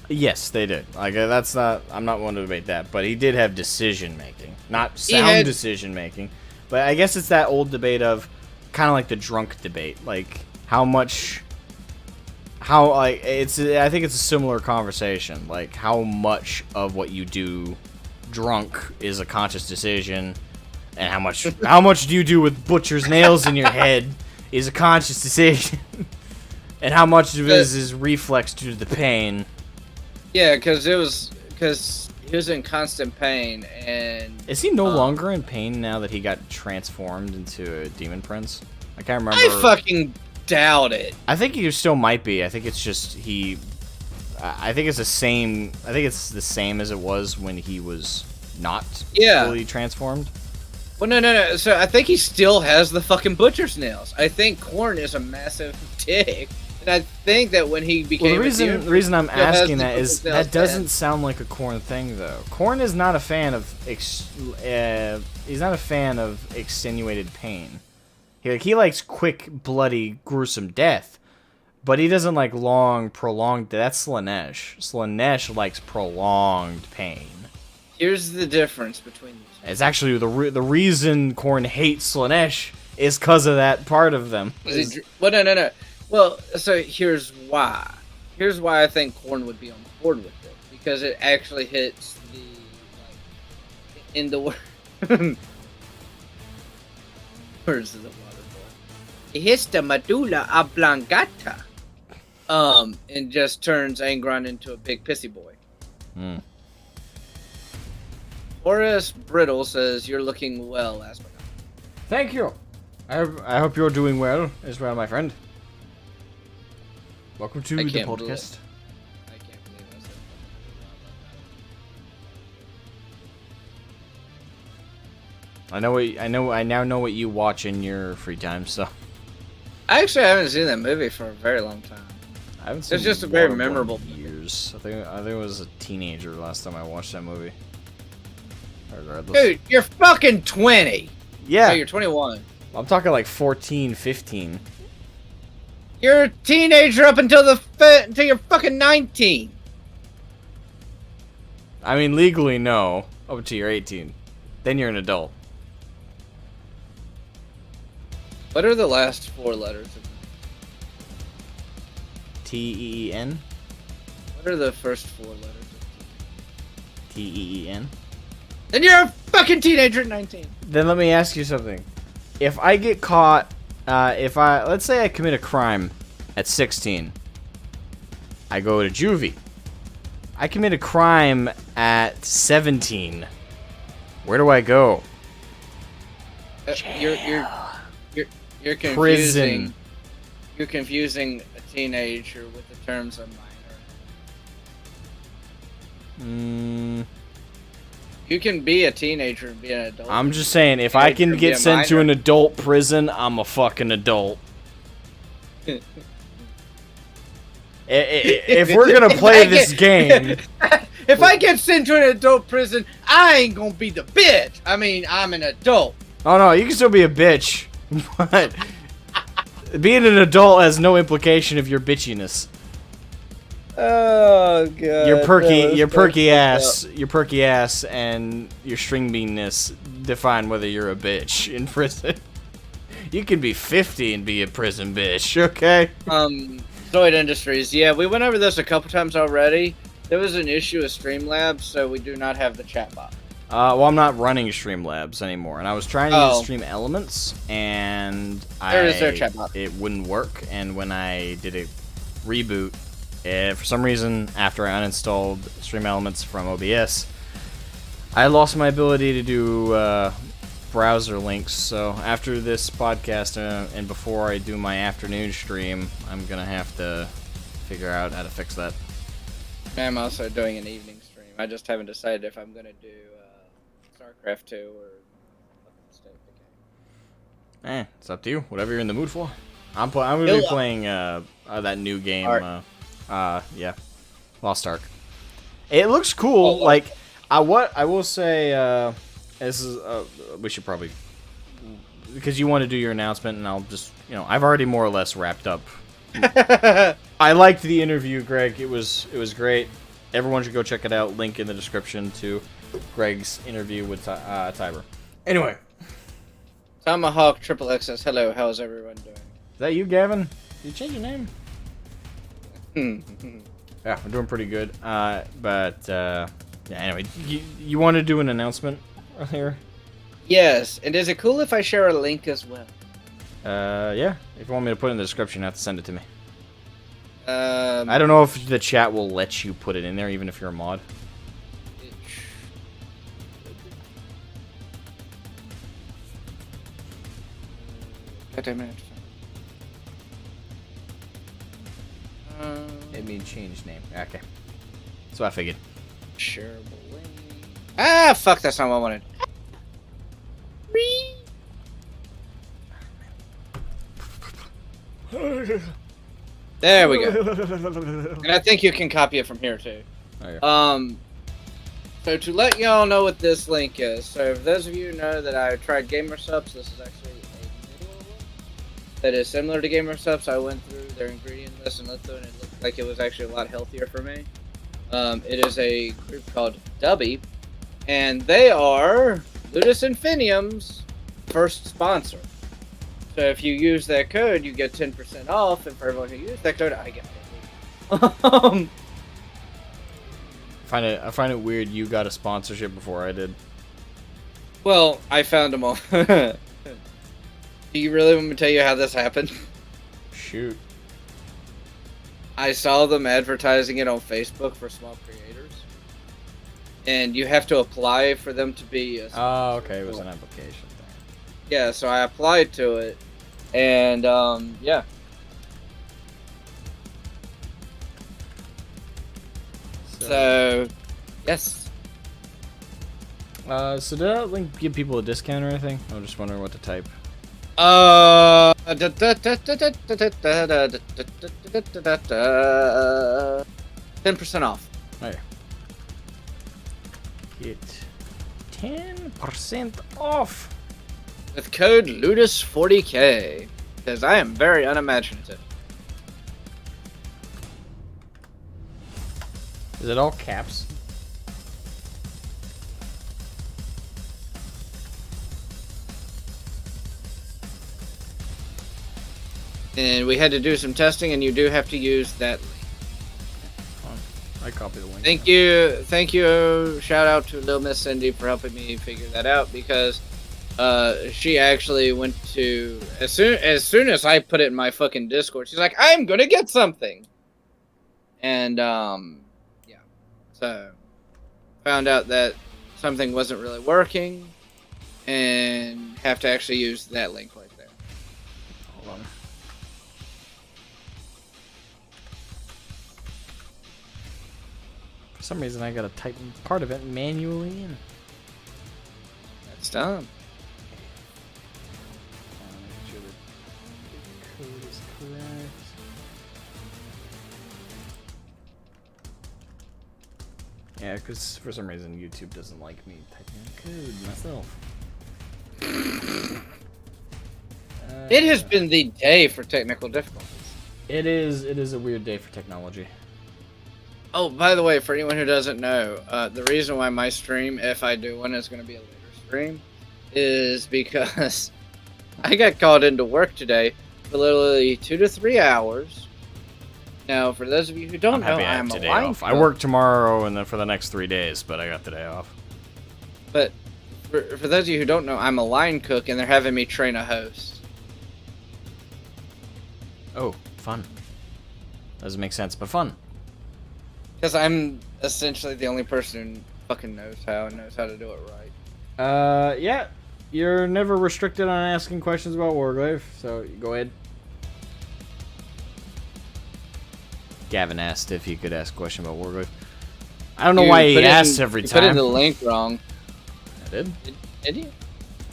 Yes, they did. Like, that's not... I'm not one to debate that, but he did have decision-making. Not sound decision-making. But I guess it's that old debate of... Kind of like the drunk debate. Like, how much... I think it's a similar conversation. Like, how much of what you do drunk is a conscious decision, and how much do you do with Butcher's Nails in your head is a conscious decision, and how much of it is reflex due to the pain. Yeah, because because he was in constant pain, and is he no longer in pain now that he got transformed into a demon prince? I can't remember. I fucking doubt it. I think he still might be. I think it's just he. I think it's the same. I think it's the same as it was when he was not fully transformed. Well, no. So I think he still has the fucking butcher's nails. I think Korn is a massive dick. And I think that when he became the reason I'm asking that is that doesn't sound like a Korn thing, though. Korn is not a fan of he's not a fan of extenuated pain. He likes quick, bloody, gruesome death, but he doesn't like long, prolonged. That's Slanesh. Slanesh likes prolonged pain. Here's the difference between these. It's actually the reason Korn hates Slanesh is because of that part of them. Well, no. Well, so here's why. Here's why I think Korn would be on board with it. Because it actually hits the, like, in the words of the water boy. It hits the medulla oblongata. And just turns Angron into a big pissy boy. Horace Brittle says, "You're looking well, Asmogan." Thank you. I hope you're doing well as well, my friend. Welcome to the podcast. I can't believe I said that. I now know what you watch in your free time, so. I actually haven't seen that movie for a very long time. I haven't seen it. It's just a very memorable years. I think I was a teenager last time I watched that movie. Regardless. Dude, you're fucking 20. Yeah. No, you're 21. I'm talking like 14, 15. You're a teenager up until you're fucking 19. I mean, legally, no. Up until you're 18. Then you're an adult. What are the last 4 letters of T-E-E-N? What are the first 4 letters of T-E-E-N? Then you're a fucking teenager at 19. Then let me ask you something. If I get caught, let's say I commit a crime at 16. I go to juvie. I commit a crime at 17. Where do I go? You're confusing. Prison. You're confusing a teenager with the terms of minor. You can be a teenager and be an adult. I'm just saying, if I can get sent to an adult prison, I'm a fucking adult. If we're gonna play this game... If I get sent to an adult prison, I ain't gonna be the bitch. I mean, I'm an adult. Oh no, you can still be a bitch. But being an adult has no implication of your bitchiness. Oh god. Your perky ass, and your string beanness define whether you're a bitch in prison. You can be 50 and be a prison bitch, okay? Droid Industries. Yeah, we went over this a couple times already. There was an issue with Streamlabs, so we do not have the chat bot. Well, I'm not running Streamlabs anymore, and I was trying to use Stream Elements, and it wouldn't work. And when I did a reboot, for some reason, after I uninstalled Stream Elements from OBS, I lost my ability to do browser links. So after this podcast and before I do my afternoon stream, I'm gonna have to figure out how to fix that. I'm also doing an evening stream. I just haven't decided if I'm gonna do StarCraft 2 or State of Decay. It's up to you. Whatever you're in the mood for. I'm gonna be playing that new game. Yeah, Lost Ark. It looks cool. Like I will say, this is we should probably, because you want to do your announcement, and I'll just I've already more or less wrapped up. I liked the interview, Greg. It was great. Everyone should go check it out. Link in the description to Greg's interview with Tiber. Anyway, Tomahawk Triple X says, "Hello, how's everyone doing?" Is that you, Gavin? Did you change your name? Yeah, we're doing pretty good. Yeah. Anyway, you want to do an announcement here? Yes. And is it cool if I share a link as well? Yeah. If you want me to put it in the description, you have to send it to me. I don't know if the chat will let you put it in there, even if you're a mod. goddammit. It means change name. Okay. So I figured. Shareable link. Ah, fuck, that's not what I wanted. There we go. And I think you can copy it from here too. Oh, yeah. So to let y'all know what this link is, so for those of you who know that I tried GamerSupps, this is actually a newer one that is similar to GamerSupps. I went through their ingredient list and looked through, and it looked like it was actually a lot healthier for me. It is a group called Dubby, and they are Ludus Infinium's first sponsor. So if you use that code, you get 10% off, and for everyone who uses that code, I get it. I find it weird you got a sponsorship before I did. Well, I found them all. Do you really want me to tell you how this happened? Shoot. I saw them advertising it on Facebook for small creators. And you have to apply for them to be a Oh, okay, it was an application thing. Yeah, so I applied to it. And, yeah. So, yes. So did that link give people a discount or anything? I'm just wondering what to type. 10% off. Oh, yeah. Get 10% off. With code Ludus40K. Because I am very unimaginative. Is it all caps? And we had to do some testing, and you do have to use that link. I copy the link. Thank you. Shout out to Lil Miss Cindy for helping me figure that out, because she actually went to as soon as I put it in my fucking Discord, she's like, I'm gonna get something. And yeah. So found out that something wasn't really working, and have to actually use that link right there. Hold on. For some reason, I gotta type part of it manually in. That's dumb. Make sure the code is correct. Yeah, because for some reason YouTube doesn't like me typing in code myself. It has been the day for technical difficulties. It is a weird day for technology. Oh, by the way, for anyone who doesn't know, the reason why my stream, if I do one, is going to be a later stream, is because I got called into work today for literally 2 to 3 hours. Now, for those of you who don't know, I'm a line cook. I work tomorrow and then for the next 3 days, but I got the day off. But for those of you who don't know, I'm a line cook, and they're having me train a host. Oh, fun. Doesn't make sense, but fun. Because I'm essentially the only person who fucking knows how to do it right. Yeah. You're never restricted on asking questions about Warglaive, so go ahead. Gavin asked if he could ask a question about Warglaive. I don't know why he asks every time. You put in the link wrong. I did? Did you?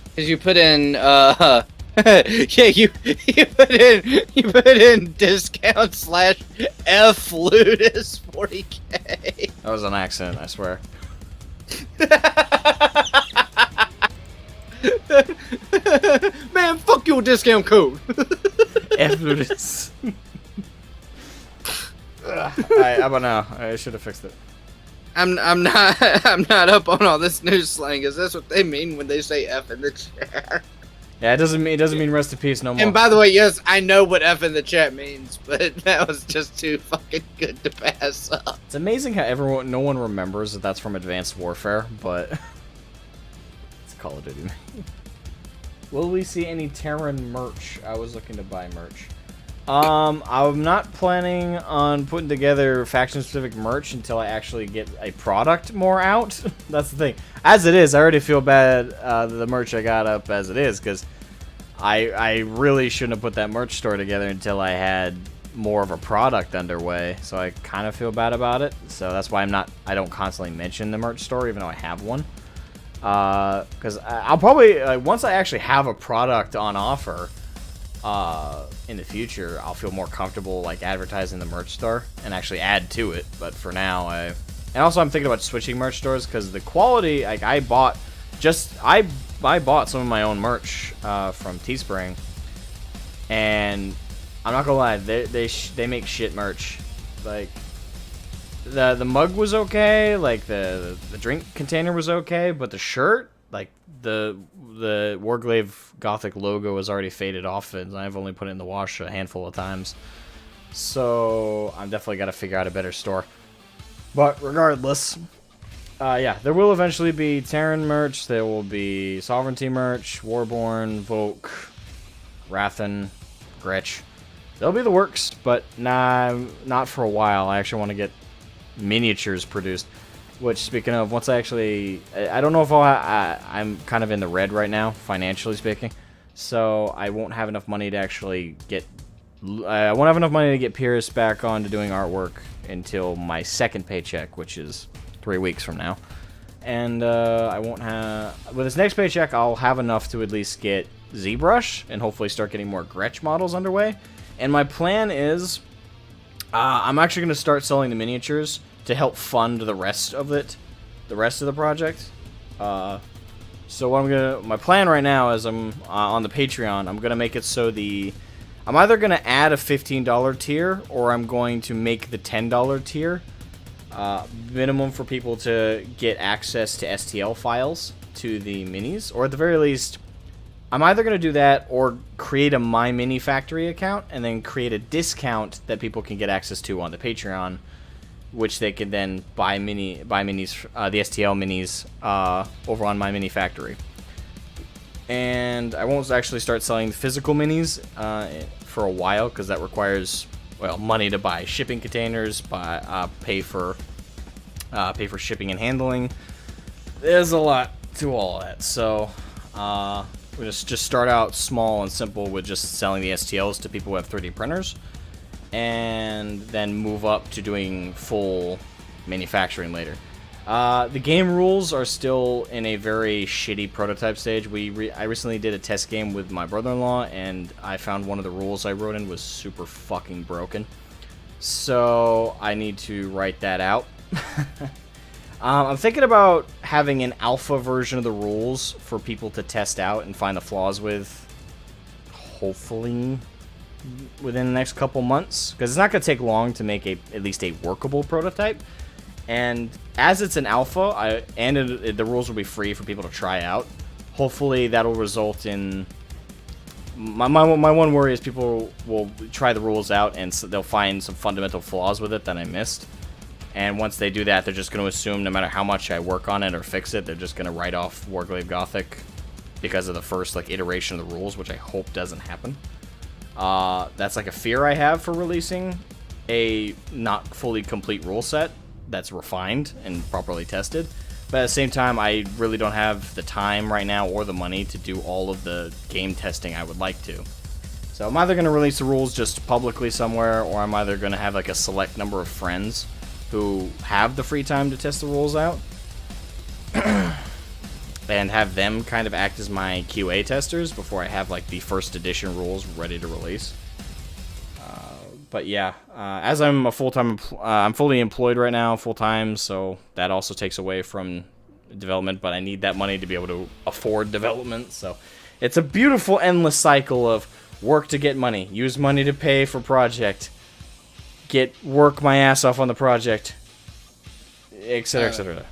Because you put in, yeah, you put in discount / F Ludus 40K. That was an accident, I swear. Man, fuck your discount code. F Ludus. Alright, how about now? I should have fixed it. I'm not up on all this news slang. Is this what they mean when they say F in the chat? Yeah, it doesn't mean rest in peace no more. And by the way, yes, I know what F in the chat means, but that was just too fucking good to pass up. It's amazing how no one remembers that that's from Advanced Warfare, but it's Call of Duty. Will we see any Terran merch? I was looking to buy merch. I'm not planning on putting together faction-specific merch until I actually get a product more out. That's the thing. As it is, I already feel bad the merch I got up as it is, because I really shouldn't have put that merch store together until I had more of a product underway, so I kind of feel bad about it. So that's why I don't constantly mention the merch store, even though I have one. Because I'll probably, once I actually have a product on offer, in the future, I'll feel more comfortable, like, advertising the merch store and actually add to it. But for now, and also I'm thinking about switching merch stores, because the quality, like, I bought some of my own merch, from Teespring, and I'm not gonna lie, they make shit merch. Like, the mug was okay, like the drink container was okay, but the shirt, like the Warglaive Gothic logo is already faded off, and I've only put it in the wash a handful of times. So I'm definitely got to figure out a better store. But regardless, yeah, there will eventually be Terran merch. There will be Sovereignty merch, Warborn, Volk, Rathan, Gretsch. They'll be the works, but nah, not for a while. I actually want to get miniatures produced. Which, speaking of, once I don't know if I'm kind of in the red right now, financially speaking. So I won't have enough money to actually I won't have enough money to get Pierce back on to doing artwork until my second paycheck, which is 3 weeks from now. And I won't have... With this next paycheck, I'll have enough to at least get ZBrush and hopefully start getting more Gretsch models underway. And my plan is, I'm actually going to start selling the miniatures to help fund the rest of the project. So what my plan right now is I'm on the Patreon. I'm gonna make it so I'm either gonna add a $15 tier, or I'm going to make the $10 tier minimum for people to get access to STL files to the minis, or at the very least, I'm either going to do that or create a My Mini Factory account and then create a discount that people can get access to on the Patreon, which they can then buy minis, the STL minis over on My Mini Factory. And I won't actually start selling the physical minis for a while, because that requires, well, money to buy shipping containers, pay for shipping and handling. There's a lot to all of that, so we're just start out small and simple with just selling the STLs to people who have 3D printers, and then move up to doing full manufacturing later. The game rules are still in a very shitty prototype stage. I recently did a test game with my brother-in-law, and I found one of the rules I wrote in was super fucking broken. So I need to write that out. I'm thinking about having an alpha version of the rules for people to test out and find the flaws with, hopefully within the next couple months, because it's not going to take long to make at least a workable prototype. And as it's an alpha, the rules will be free for people to try out. Hopefully that'll result in... My one worry is people will try the rules out and they'll find some fundamental flaws with it that I missed. And once they do that, they're just going to assume no matter how much I work on it or fix it, they're just going to write off Warglaive Gothic because of the first iteration of the rules, which I hope doesn't happen. That's a fear I have for releasing a not fully complete rule set that's refined and properly tested. But at the same time, I really don't have the time right now or the money to do all of the game testing I would like to. So I'm either going to release the rules just publicly somewhere, or I'm either going to have a select number of friends who have the free time to test the rules out and have them kind of act as my QA testers before I have the first edition rules ready to release. But yeah, as I'm I'm fully employed right now, full-time, so that also takes away from development, but I need that money to be able to afford development, so it's a beautiful endless cycle of work to get money, use money to pay for project, work my ass off on the project, etc., etc.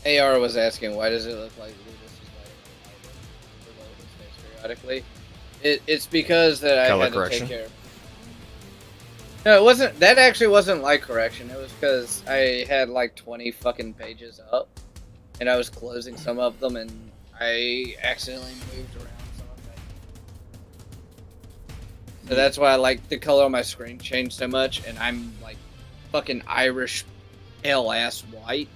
AR was asking, why does it look like Ludus is periodically? It's because that I had to take care. No, it wasn't. That actually wasn't light correction. It was because I had 20 fucking pages up, and I was closing some of them, and I accidentally moved around some of them. So that's why the color on my screen changed so much, and I'm fucking Irish pale ass white.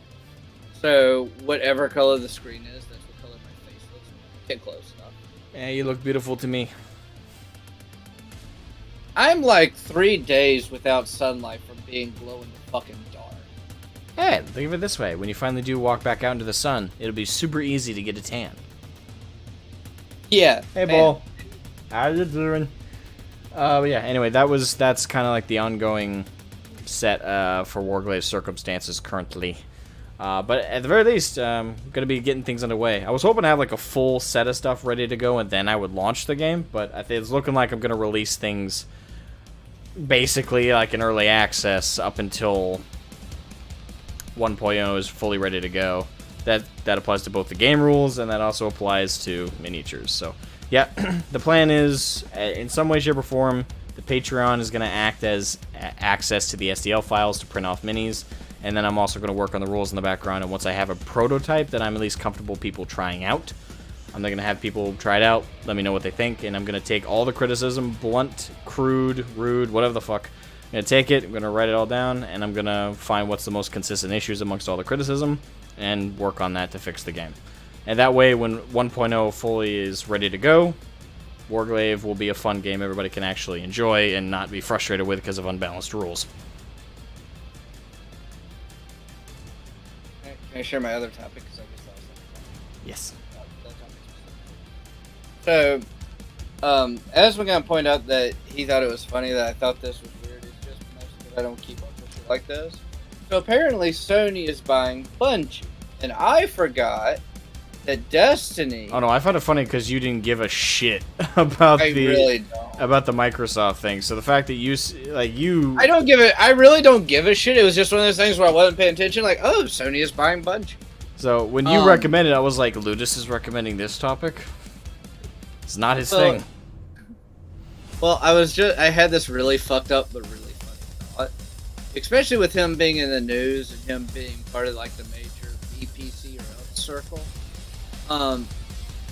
So whatever color the screen is, that's what color my face looks like. Get close enough. Yeah, you look beautiful to me. I'm like 3 days without sunlight from being glow in the fucking dark. Hey, think of it this way. When you finally do walk back out into the sun, it'll be super easy to get a tan. Yeah. Hey, Bull. How you doing? Yeah, anyway, that's kind of like the ongoing set for Warglave's circumstances currently. But at the very least, I'm going to be getting things underway. I was hoping to have like a full set of stuff ready to go, and then I would launch the game, but I think it's looking like I'm going to release things basically like in early access up until 1.0 is fully ready to go. That applies to both the game rules, and that also applies to miniatures. So, yeah, the plan is, in some way, shape, or form, the Patreon is going to act as access to the SDL files to print off minis, and then I'm also going to work on the rules in the background, and once I have a prototype that I'm at least comfortable people trying out, I'm going to have people try it out, let me know what they think, and I'm going to take all the criticism, blunt, crude, rude, whatever the fuck. I'm going to take it, I'm going to write it all down, and I'm going to find what's the most consistent issues amongst all the criticism, and work on that to fix the game. And that way, when 1.0 fully is ready to go, Warglaive will be a fun game everybody can actually enjoy and not be frustrated with because of unbalanced rules. Can I share my other topic? Because I guess that was Yes. So, Asmogan pointed out that he thought it was funny that I thought this was weird. It's just mostly that I don't keep up with shit like this. So apparently Sony is buying Bungie. And I forgot that Destiny... Oh no, I found it funny because you didn't give a shit about really don't. About the Microsoft thing. So the fact that you... I really don't give a shit. It was just one of those things where I wasn't paying attention. Like, oh, Sony is buying Bungie. So when you recommended, I was like, Ludus is recommending this topic? It's not his thing. Well, I had this really fucked up but really funny thought. Especially with him being in the news and him being part of like the major BPC or Up circle.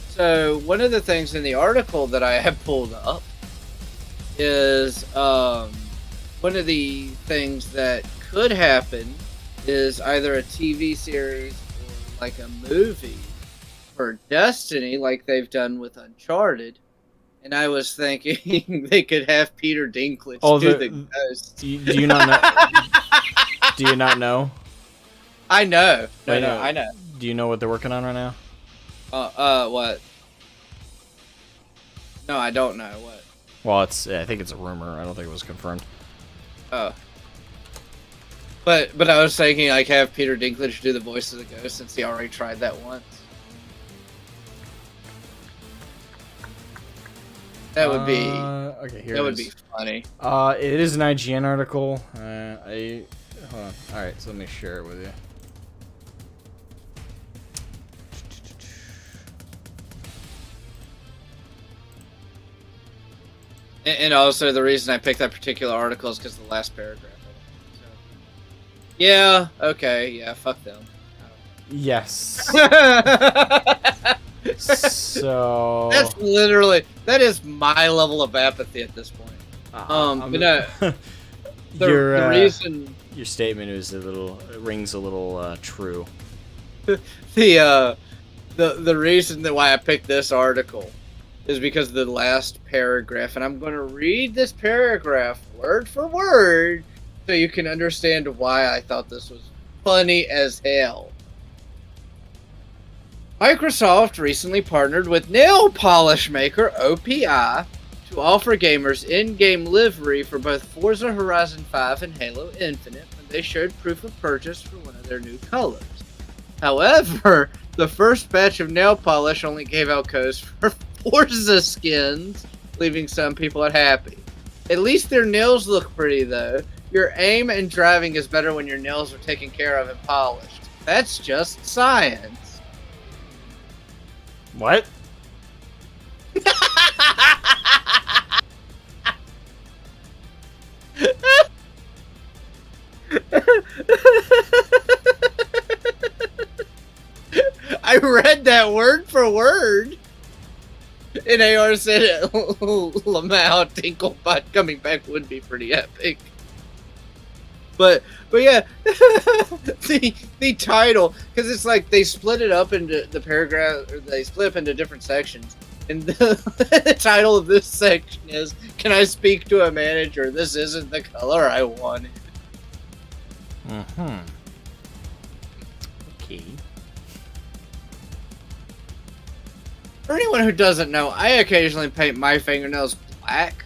So one of the things in the article that I have pulled up is one of the things that could happen is either a TV series or like a movie for Destiny, like they've done with Uncharted. And I was thinking they could have Peter Dinklage do the ghost. Do you not know? Do you not know? I know. I know. Do you know what they're working on right now? What? No, I don't know. What? Well, I think it's a rumor. I don't think it was confirmed. Oh. But I was thinking, like, have Peter Dinklage do the voice of the ghost since he already tried that once. That would be okay. Here that it would is. be funny. It is an IGN article. Hold on. All right, so let me share it with you. And also, the reason I picked that particular article is because of the last paragraph. So, yeah. Okay. Yeah. Fuck them. Yes. So that is my level of apathy at this point. But no, the reason your statement rings a little true. The reason that why I picked this article is because of the last paragraph, and I'm going to read this paragraph word for word so you can understand why I thought this was funny as hell. Microsoft recently partnered with nail polish maker OPI to offer gamers in-game livery for both Forza Horizon 5 and Halo Infinite when they showed proof of purchase for one of their new colors. However, the first batch of nail polish only gave out codes for Forza skins, leaving some people unhappy. At least their nails look pretty though. Your aim and driving is better when your nails are taken care of and polished. That's just science. What? I read that word for word. And AR said Lamau Tinklebot coming back would be pretty epic. But yeah, the title, because it's like they split it up into the paragraph, or they split up into different sections, And the title of this section is, "Can I speak to a manager? This isn't the color I wanted." Mm-hmm. Okay. For anyone who doesn't know, I occasionally paint my fingernails black.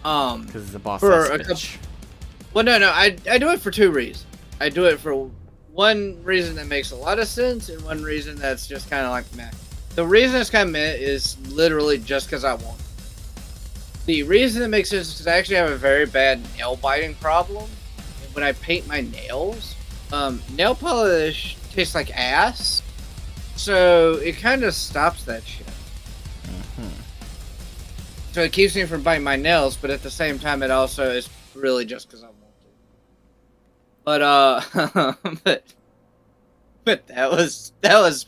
Because it's a boss bitch. Well, no, I do it for two reasons. I do it for one reason that makes a lot of sense, and one reason that's just kind of like meh. The reason it's kind of meh is literally just because I want it. The reason it makes sense is because I actually have a very bad nail biting problem. And when I paint my nails, nail polish tastes like ass. So it kind of stops that shit. Mm-hmm. So it keeps me from biting my nails, but at the same time, it also is really just because I want to. But that was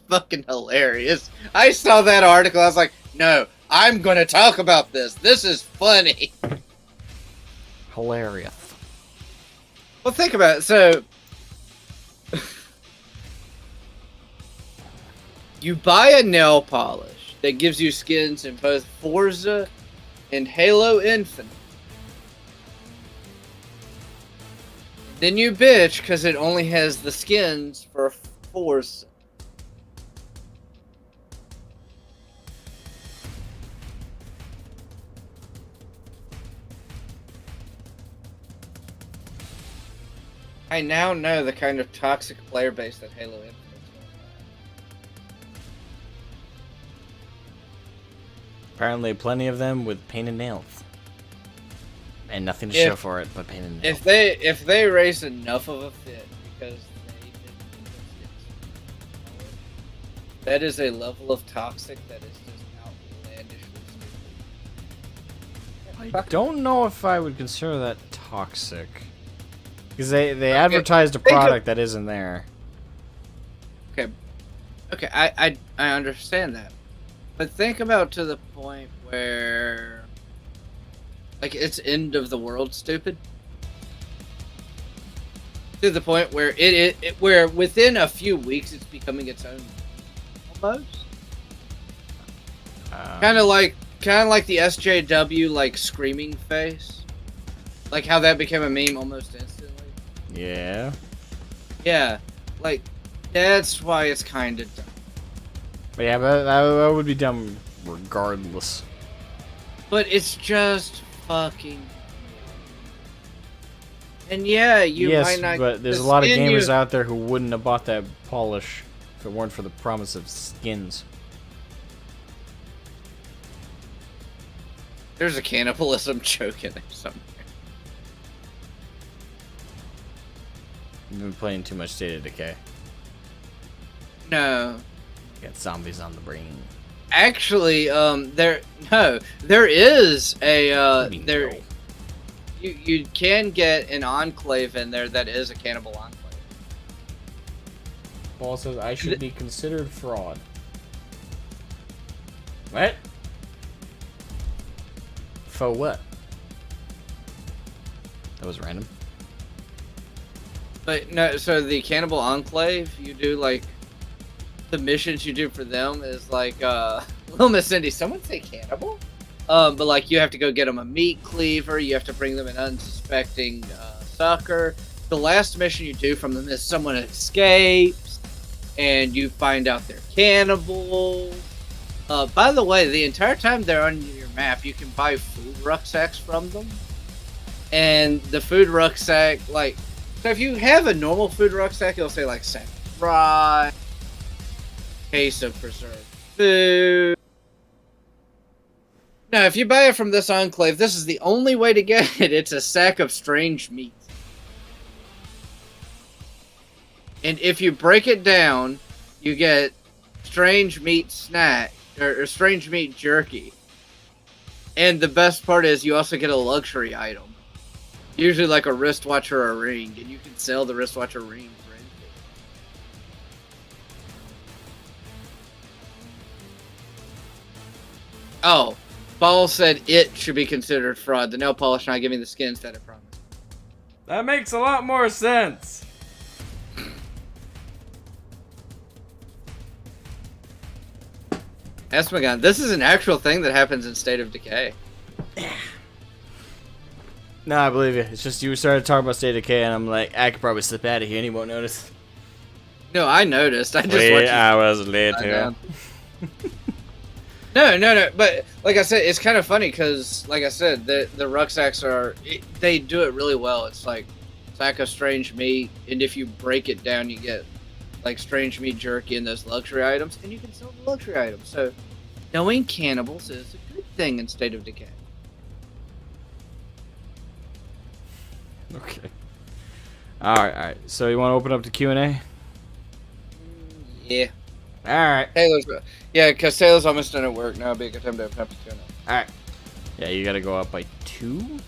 fucking hilarious. I saw that article. I was like, no, I'm gonna talk about this. This is funny. Hilarious. Well, think about it. So. You buy a nail polish that gives you skins in both Forza and Halo Infinite. Then you bitch because it only has the skins for Forza. I now know the kind of toxic player base that Halo Infinite. Apparently plenty of them with painted nails. And nothing to show for it but painted nails. If they raise enough of a fit because they didn't, that is a level of toxic that is just outlandishly stupid. I don't know if I would consider that toxic. Because they advertised a product that isn't there. Okay, I understand that. But think about to the point where, like, it's end of the world stupid. To the point where where within a few weeks it's becoming its own, almost. Kind of like the SJW like screaming face, like how that became a meme almost instantly. Yeah. Yeah, like that's why it's kind of dumb. But yeah, but that would be dumb regardless. But it's just fucking. And yeah, you might not. Yes, but there's a lot of gamers out there who wouldn't have bought that polish if it weren't for the promise of skins. There's a cannibalism joke in there somewhere. You've been playing too much State of Decay. No. Got zombies on the brain. Actually, there is a there. No. You can get an enclave in there that is a cannibal enclave. Paul says I should be considered fraud. What? For what? That was random. But no, so the cannibal enclave, you do like the missions you do for them is like, Little Miss Cindy, someone say cannibal? But like you have to go get them a meat cleaver, you have to bring them an unsuspecting sucker. The last mission you do from them is someone escapes, and you find out they're cannibals. By the way, the entire time they're on your map, you can buy food rucksacks from them. And the food rucksack, like, so if you have a normal food rucksack, it'll say like sack of fry, case of preserved food. Now, if you buy it from this enclave, this is the only way to get it. It's a sack of strange meat. And if you break it down, you get strange meat snack, or strange meat jerky. And the best part is you also get a luxury item. Usually like a wristwatch or a ring, and you can sell the wristwatch or ring for anything. Oh, Ball said it should be considered fraud. The nail polish not giving the skins that it promised. That makes a lot more sense. Asmogan, this is an actual thing that happens in State of Decay. No, I believe you. It's just you started talking about State of Decay, and I'm like, I could probably slip out of here and he won't notice. No, I noticed. I just watched you. I was late here. No. But like I said, it's kind of funny because, like I said, the rucksacks they do it really well. It's like sack of strange meat, and if you break it down, you get like strange meat jerky and those luxury items, and you can sell the luxury items. So knowing cannibals is a good thing in State of Decay. Okay. All right. So you want to open up the Q&A? Yeah. All right. Yeah, because Taylor's almost done at work. Now would be a good time to open up the Q&A. All right. Yeah, you got to go up by 2.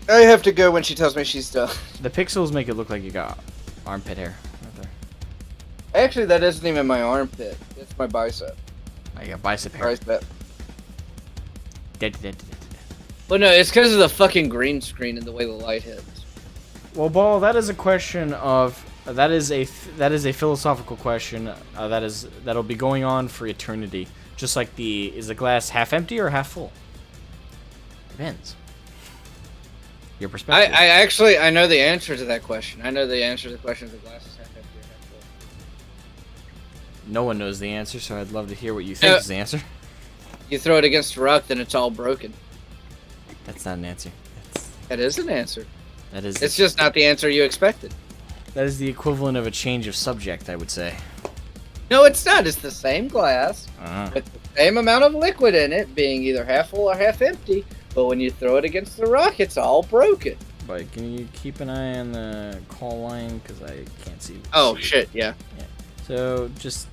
I have to go when she tells me she's done. The pixels make it look like you got armpit hair right there. Actually, that isn't even my armpit. It's my bicep. I got bicep hair. Bicep. Dead. Well, no, it's because of the fucking green screen and the way the light hits. Well, Ball, that is a question of that is a philosophical question that'll be going on for eternity. Just like is the glass half empty or half full? Depends. Your perspective. I know the answer to that question. I know the answer to the question if the glass is half empty or half full. No one knows the answer, so I'd love to hear what you think is the answer. You throw it against a rock, then it's all broken. That's not an answer. That is an answer. That is. It's just not the answer you expected. That is the equivalent of a change of subject, I would say. No, it's not. It's the same glass with the same amount of liquid in it, being either half full or half empty. But when you throw it against the rock, it's all broken. But can you keep an eye on the call line because I can't see? Oh shit! Yeah. So just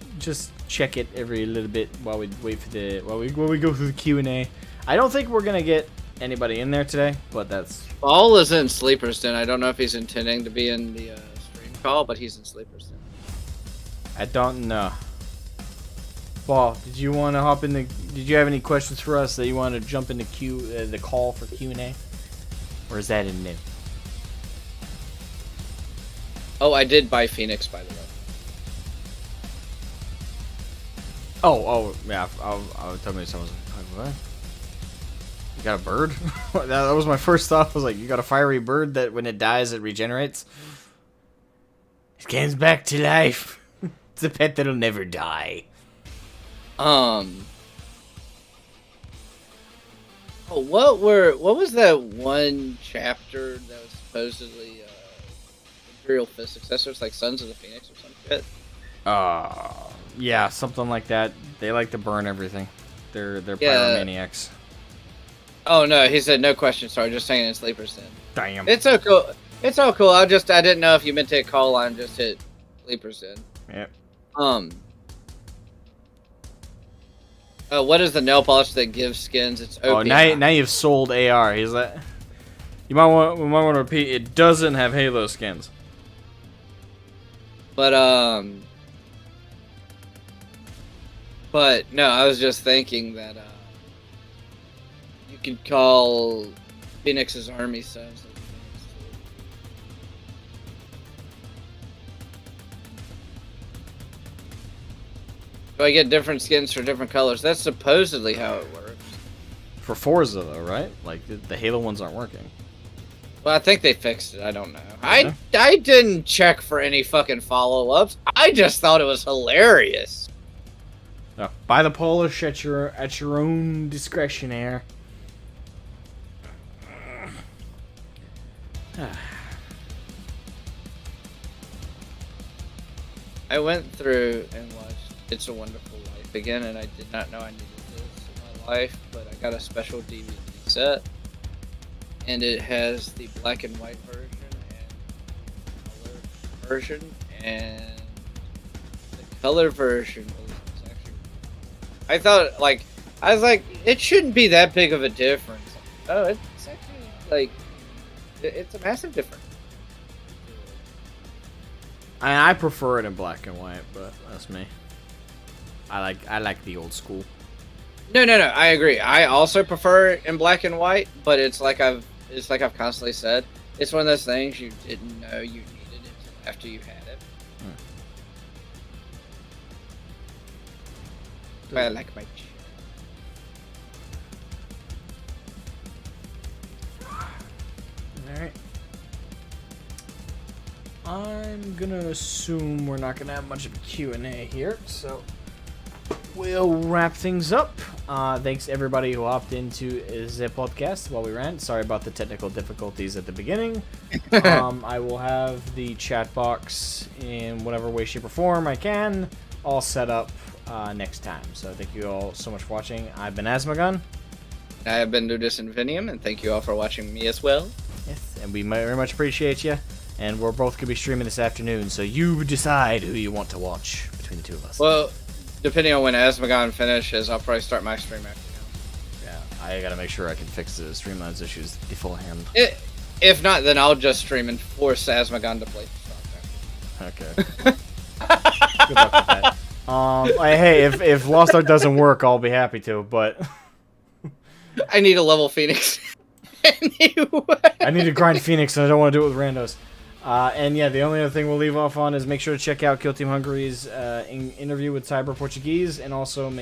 check it every little bit while we wait for while we go through the Q&A. I don't think we're gonna get anybody in there today, but that's. Paul is in Sleeper's Den. I don't know if he's intending to be in the stream call, but he's in Sleeper's Den. I don't know. Paul, did you want to hop in the? Did you have any questions for us that you want to jump into the call for Q&A, or is that in there? Oh, I did buy Phoenix, by the way. Oh, yeah. I was telling me someone was like, what? You got a bird? That was my first thought. I was like, you got a fiery bird that when it dies, it regenerates? It comes back to life. It's a pet that'll never die. Oh, what was that one chapter that was supposedly Imperial Fist successor? It's like Sons of the Phoenix or some shit. Yeah, something like that. They like to burn everything. They're pyromaniacs. Oh no, he said no question. Sorry, just saying in Sleeper's Den. Damn. It's so cool. It's all cool. I didn't know if you meant to hit call line, just hit Sleeper's Den. Yep. What is the nail polish that gives skins? It's OP. Oh, now you've sold AR. He's like, we might want to repeat. It doesn't have Halo skins. But no, I was just thinking that you could call Phoenix's army Sons. Do I get different skins for different colors? That's supposedly how it works. For Forza, though, right? Like, the Halo ones aren't working. Well, I think they fixed it. I don't know. Yeah. I didn't check for any fucking follow-ups. I just thought it was hilarious. No, buy the polish at your own discretion, Air. I went through and watched It's a Wonderful Life again, and I did not know I needed this in my life, but I got a special DVD set, and it has the black and white version and color version, and the color version was actually. I was like, it shouldn't be that big of a difference. Oh, it's actually like, it's a massive difference. I prefer it in black and white, but that's me. I like the old school. No, I agree. I also prefer it in black and white, but it's like I've constantly said, it's one of those things you didn't know you needed it until after you had it. I like my. Alright. I'm gonna assume we're not gonna have much of a Q&A here, so we'll wrap things up. Thanks everybody who hopped into the podcast while we ran. Sorry about the technical difficulties at the beginning. I will have the chat box in whatever way, shape, or form I can all set up next time. So thank you all so much for watching. I've been Asmogan. I have been Ludus Infinium, and thank you all for watching me as well. Yes, and we very much appreciate you. And we're both going to be streaming this afternoon, so you decide who you want to watch between the two of us. Well, depending on when Asmogan finishes, I'll probably start my stream after now. Yeah, I got to make sure I can fix the Streamlabs issues beforehand. If not, then I'll just stream and force Asmogan to play. Okay. Good luck with that. Hey, if Lost Ark doesn't work, I'll be happy to, but... I need a level Phoenix. Anyway. I need to grind Phoenix, and I don't want to do it with randos. And yeah, the only other thing we'll leave off on is make sure to check out Kill Team Hungary's interview with Cyber Portuguese, and also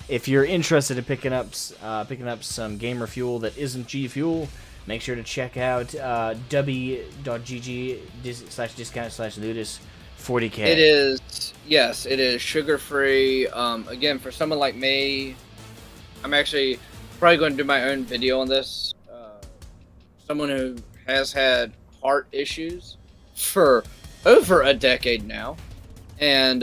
if you're interested in picking up some gamer fuel that isn't G Fuel, make sure to check out w.gg/discount/ludus 40k. It is, yes, it is sugar-free. Again, for someone like me, I'm actually probably going to do my own video on this. Someone who has had heart issues for over a decade now, and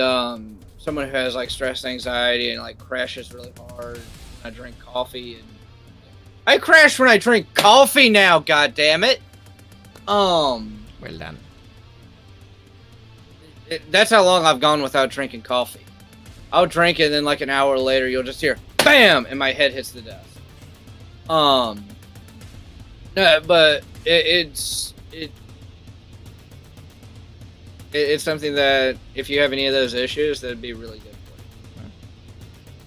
someone who has like stress, anxiety, and like crashes really hard. I drink coffee, and I crash when I drink coffee now. God damn it! Well done. That's how long I've gone without drinking coffee. I'll drink it, and then like an hour later, you'll just hear BAM, and my head hits the desk. No, but it's something that if you have any of those issues, that'd be really good for you.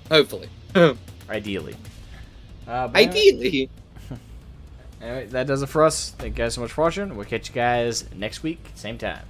Hopefully. Ideally. Ideally. Anyway, that does it for us. Thank you guys so much for watching. We'll catch you guys next week, same time.